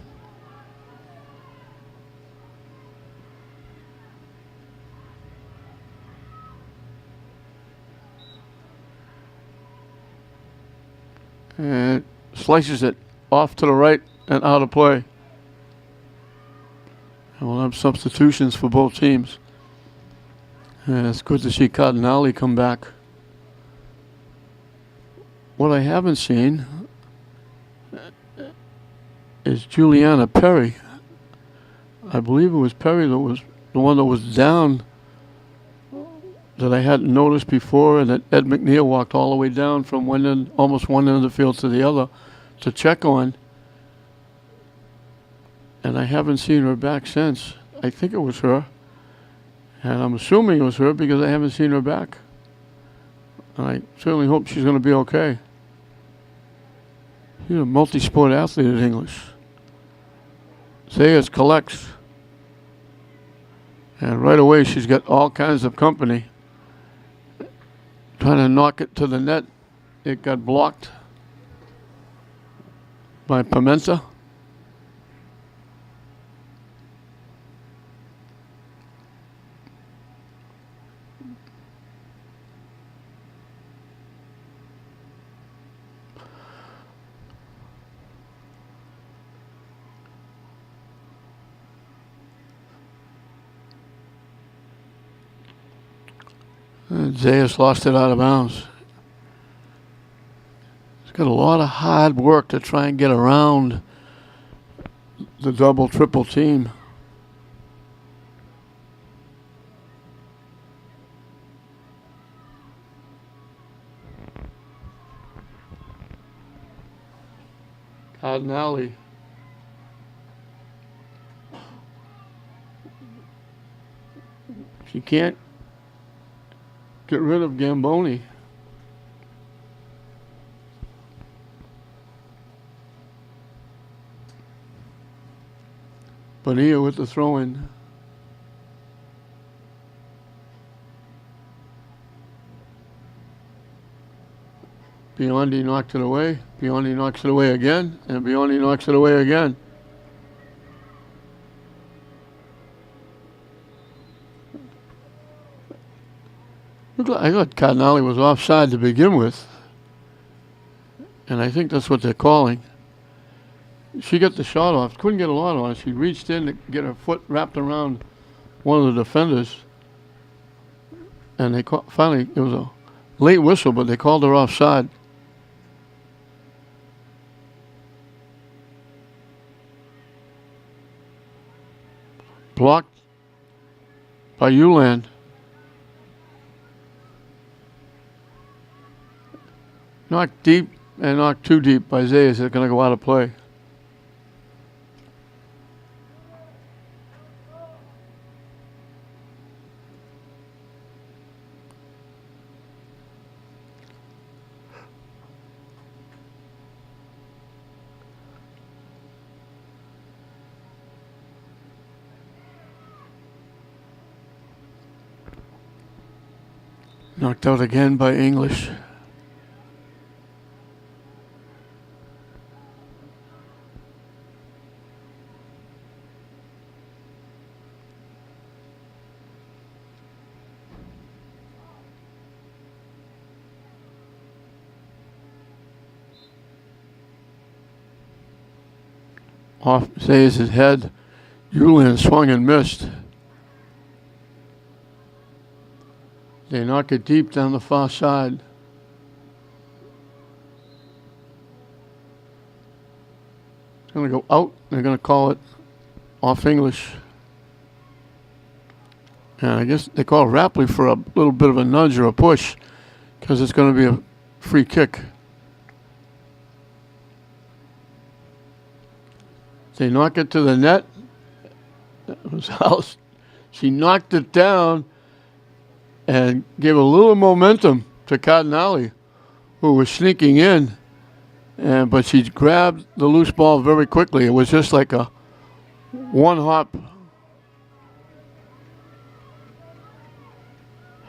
And slices it off to the right and out of play. And we'll have substitutions for both teams. And it's good to see Cardinale come back. What I haven't seen is Juliana Perry. I believe it was Perry that was the one that was down that I hadn't noticed before, and that Ed McNeil walked all the way down from one end, almost one end of the field to the other to check on. And I haven't seen her back since. I think it was her. And I'm assuming it was her because I haven't seen her back. And I certainly hope she's going to be okay. She's a multi-sport athlete at English. Zayas collects. And right away she's got all kinds of company. Trying to knock it to the net. It got blocked by Pimenta. And Zayas lost it out of bounds. He's got a lot of hard work to try and get around the double, triple team. Cardinale. She can't get rid of Gamboni. Bonilla with the throw-in. Biondi knocked it away. Biondi knocks it away again. And Biondi knocks it away again. I thought Cardinale was offside to begin with. And I think that's what they're calling. She got the shot off. Couldn't get a lot on it. She reached in to get her foot wrapped around one of the defenders. And they finally, it was a late whistle, but they called her offside. Blocked by Uland. Knocked deep and knocked too deep by Zayas. They're going to go out of play. Knocked out again by English. Off Zayas' head. Uland swung and missed. They knock it deep down the far side. It's going to go out. They're going to call it off English. And I guess they call Rapley for a little bit of a nudge or a push because it's going to be a free kick. They knock it to the net. That was House. She knocked it down and gave a little momentum to Cardinale, who was sneaking in. But she grabbed the loose ball very quickly. It was just like a one hop.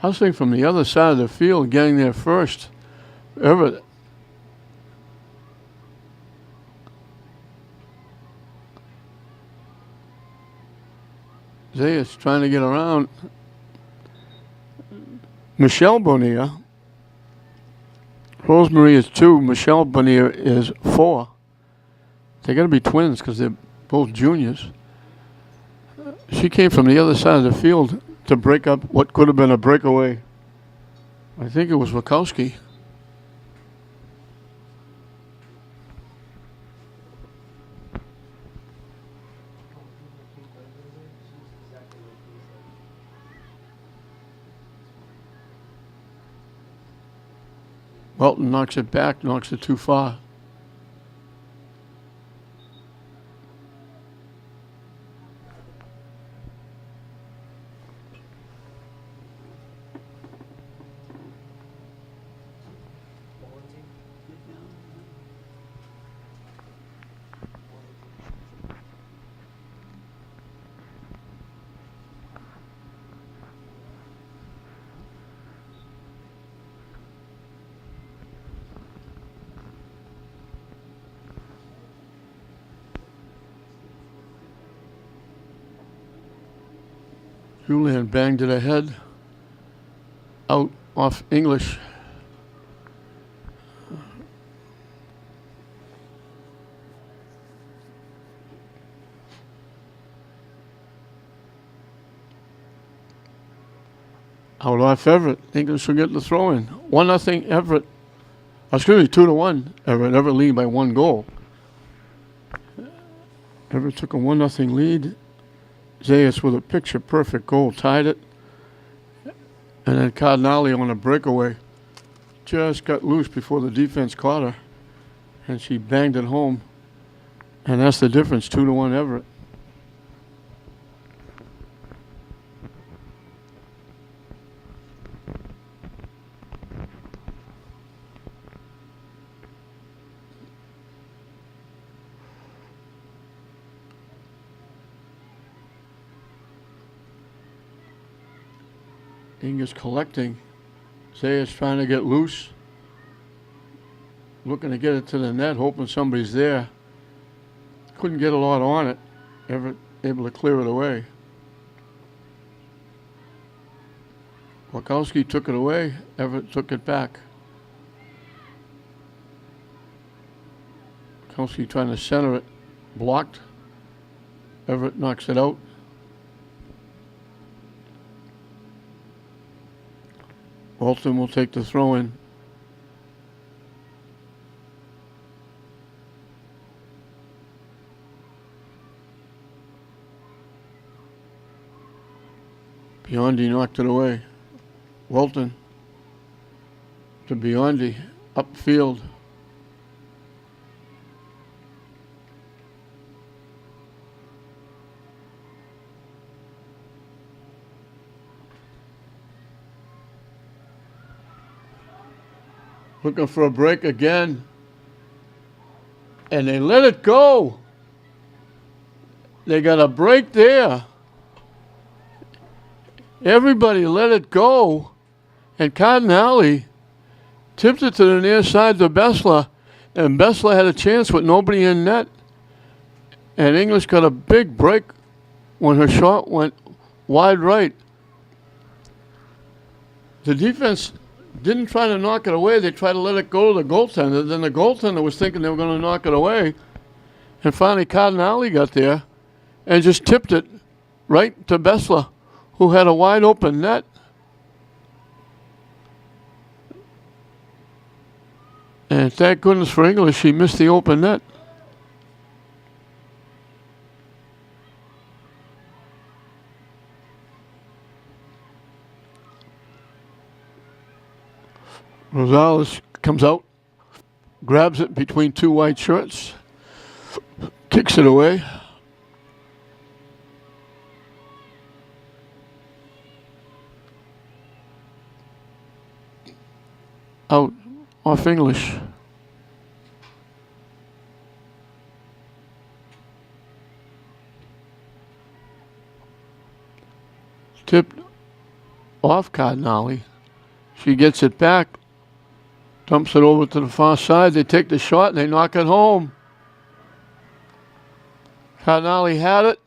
Hustling from the other side of the field, getting there first. Everett. Zayas trying to get around. Michelle Bonilla. Rosemary is 2. Michelle Bonilla is 4. They got to be twins because they're both juniors. She came from the other side of the field to break up what could have been a breakaway. I think it was Wachowski. Welton knocks it back, knocks it too far. Julian banged it ahead. Out off English. Out off Everett. English will get the throw in. 1-0 Everett. Excuse me, 2-1 Everett. Everett lead by 1 goal. Everett took a 1-0 lead. Zayas with a picture-perfect goal tied it. And then Cardinale on a breakaway just got loose before the defense caught her. And she banged it home And that's the difference, 2-1 Everett. Inga's collecting. Zaya's trying to get loose. Looking to get it to the net, hoping somebody's there. Couldn't get a lot on it. Everett able to clear it away. Wachowski took it away. Everett took it back. Wachowski trying to center it. Blocked. Everett knocks it out. Walton will take the throw in. Biondi knocked it away. Walton to Biondi, upfield. Looking for a break again. And they let it go. They got a break there. Everybody let it go. And Cardinale tipped it to the near side to Bessler. And Bessler had a chance with nobody in net. And English got a big break when her shot went wide right. The defense didn't try to knock it away. They tried to let it go to the goaltender. Then the goaltender was thinking they were going to knock it away. And finally Cardinale got there and just tipped it right to Bessler, who had a wide open net. And thank goodness for English, she missed the open net. Rosales comes out, grabs it between two white shirts, kicks it away. Out off English. Tipped off Cardinale. She gets it back. Dumps it over to the far side. They take the shot and they knock it home. Cardinale had it.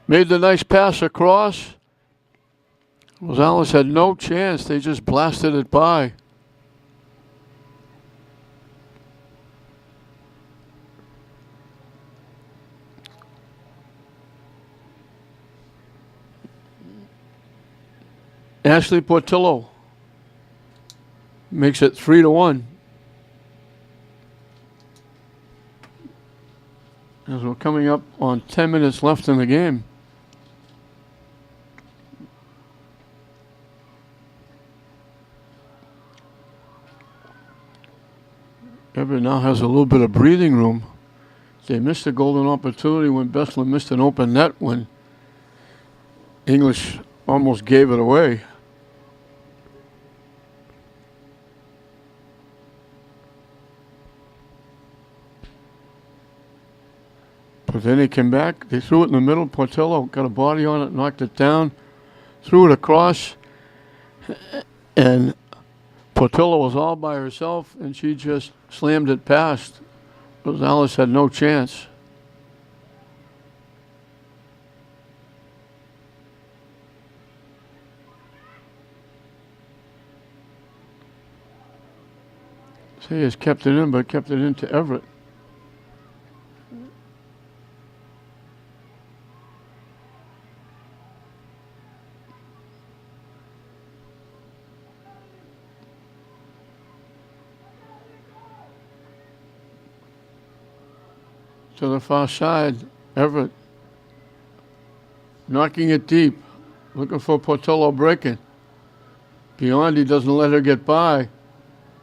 Made the nice pass across. Rosales had no chance. They just blasted it by. Ashley Portillo makes it 3-1. As we're coming up on 10 minutes left in the game. Everett now has a little bit of breathing room. They missed a golden opportunity when Bessler missed an open net when English almost gave it away. But then he came back. They threw it in the middle. Portillo got a body on it, knocked it down, threw it across, and Portillo was all by herself, and she just slammed it past. Rosales had no chance. He has kept it in, but kept it into Everett. To the far side, Everett knocking it deep, looking for Portillo breaking. Biondi doesn't let her get by.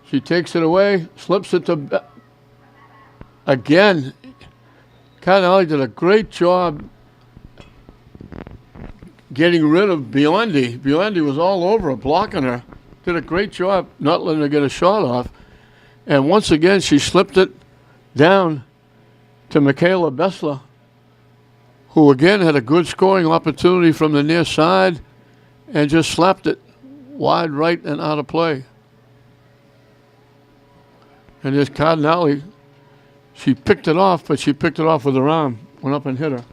She takes it away, slips it to again. Cardinale did a great job getting rid of Biondi. Biondi was all over her, blocking her. Did a great job not letting her get a shot off. And once again, she slipped it down to Michaela Bessler, who again had a good scoring opportunity from the near side and just slapped it wide right and out of play. And this Cardinale, she picked it off, but she picked it off with her arm, went up and hit her.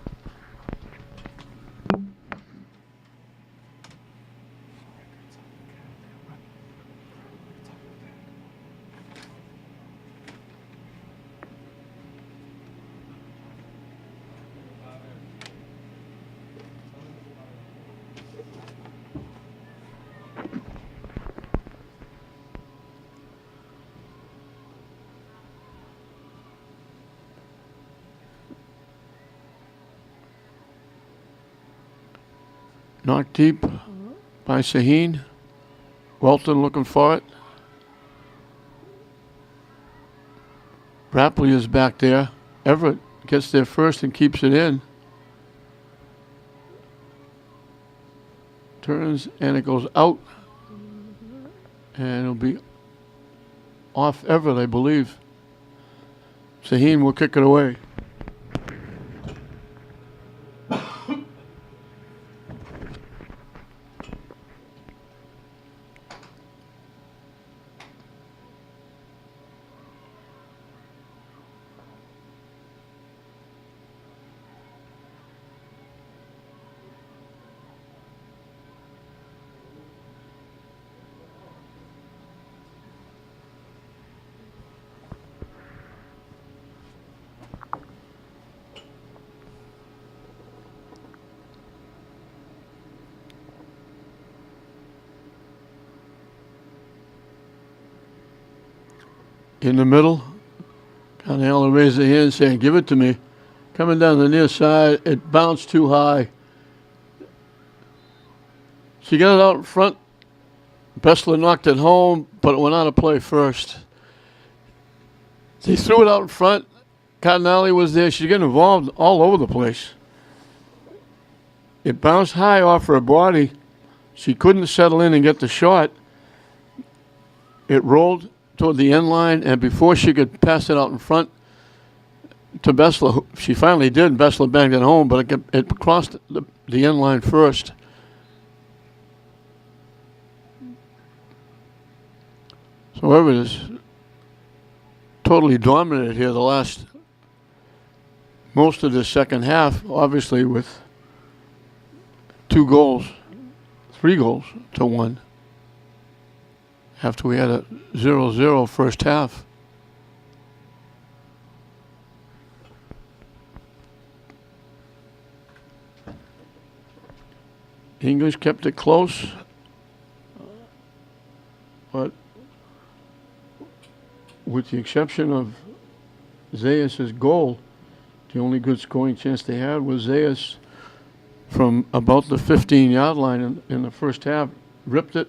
Knocked deep by Sahin. Welton looking for it. Rapley is back there. Everett gets there first and keeps it in. Turns and it goes out. And it'll be off Everett, I believe. Sahin will kick it away. In the middle, Cardinale raised her hand saying, "Give it to me." Coming down the near side, it bounced too high. She got it out in front. Bessler knocked it home, but it went out of play first. They threw it out in front. Cardinale was there. She's getting involved all over the place. It bounced high off her body. She couldn't settle in and get the shot. It rolled toward the end line, and before she could pass it out in front to Bessler, she finally did, and Bessler banged it home, but it crossed the end line first. So Everett is totally dominated here most of the second half, obviously with 3 goals to 1. After we had a 0-0 first half. English kept it close, but with the exception of Zayas' goal, the only good scoring chance they had was Zayas from about the 15-yard line in the first half, ripped it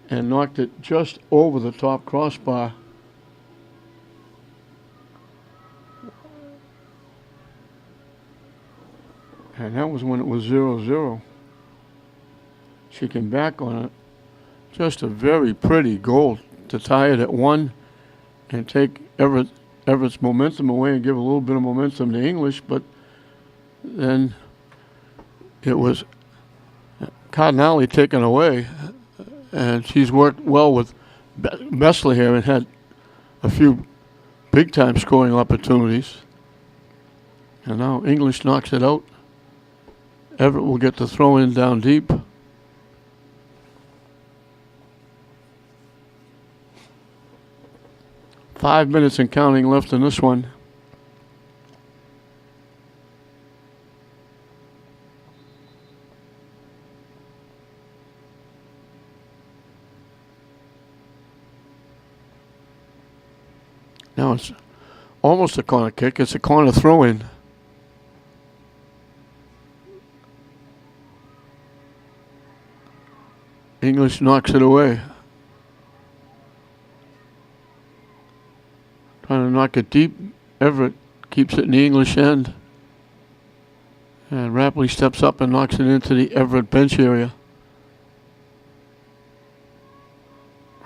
and knocked it just over the top crossbar. And that was when it was 0-0. She came back on it. Just a very pretty goal to tie it at 1 and take Everett's momentum away and give a little bit of momentum to English, but then it was Cardinale taken away. And she's worked well with Bessler here and had a few big-time scoring opportunities. And now English knocks it out. Everett will get the throw in down deep. Five minutes and counting left in this one. Now it's almost a corner kick. It's a corner throw-in. English knocks it away. Trying to knock it deep. Everett keeps it in the English end. And Rapley steps up and knocks it into the Everett bench area.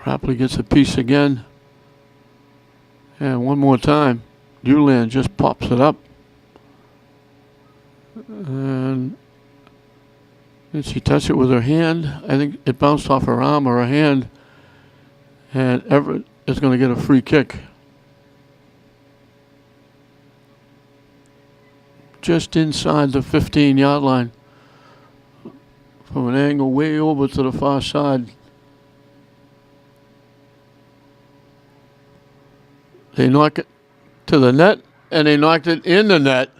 Rapley gets a piece again. And one more time, Uland just pops it up. And did she touch it with her hand? I think it bounced off her arm or her hand. And Everett is going to get a free kick. Just inside the 15-yard line. From an angle way over to the far side. They knock it to the net, and they knocked it in the net.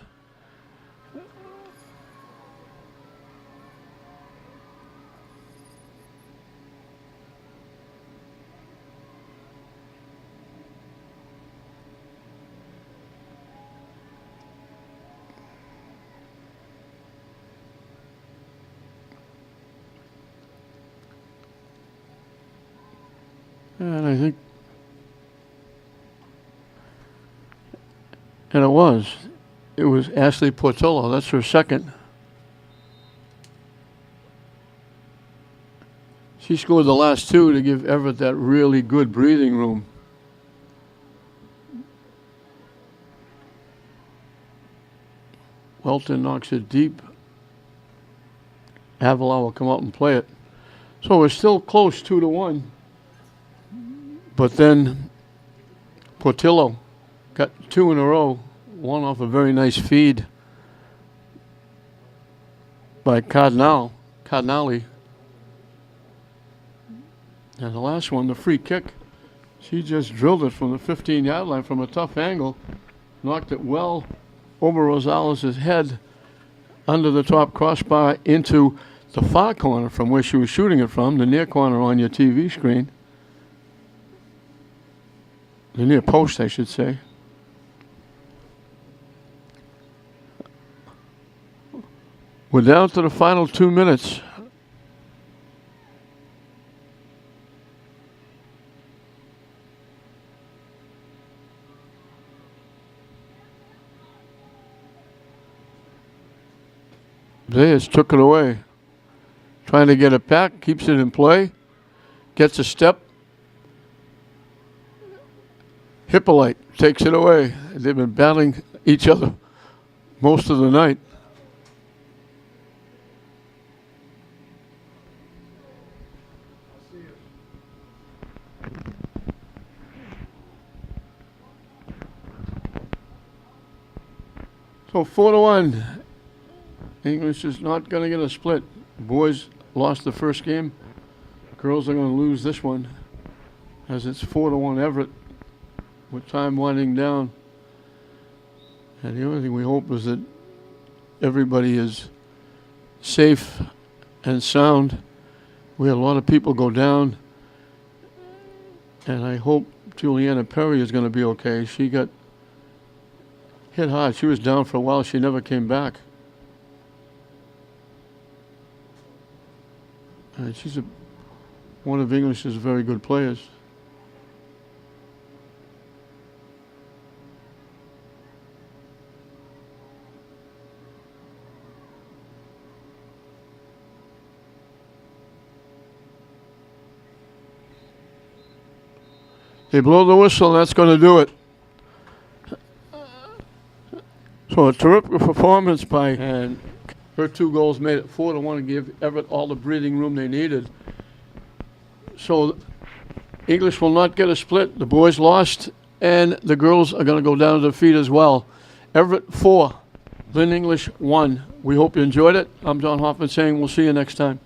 And I think, and it was Ashley Portillo. That's her second. She scored the last two to give Everett that really good breathing room. Welton knocks it deep. Avila will come out and play it. So we're still close, 2-1. But then Portillo got two in a row, one off a very nice feed by Cardinale. And the last one, the free kick, she just drilled it from the 15-yard line from a tough angle, knocked it well over Rosales' head under the top crossbar into the far corner from where she was shooting it from, the near corner on your TV screen. The near post, I should say. We're down to the final 2 minutes. LEHS took it away. Trying to get it back, keeps it in play, gets a step. Hippolyte takes it away. They've been battling each other most of the night. So 4-1. English is not going to get a split. Boys lost the first game. Girls are going to lose this one as it's 4-1 Everett. With time winding down. And the only thing we hope is that everybody is safe and sound. We had a lot of people go down. And I hope Juliana Perry is going to be okay. She got hit hard. She was down for a while. She never came back. And she's one of English's very good players. They blow the whistle, and that's going to do it. So a terrific performance by, and her 2 goals made it 4-1 to give Everett all the breathing room they needed. So English will not get a split. The boys lost, and the girls are going to go down to defeat as well. Everett 4, Lynn English 1. We hope you enjoyed it. I'm John Hoffman saying we'll see you next time.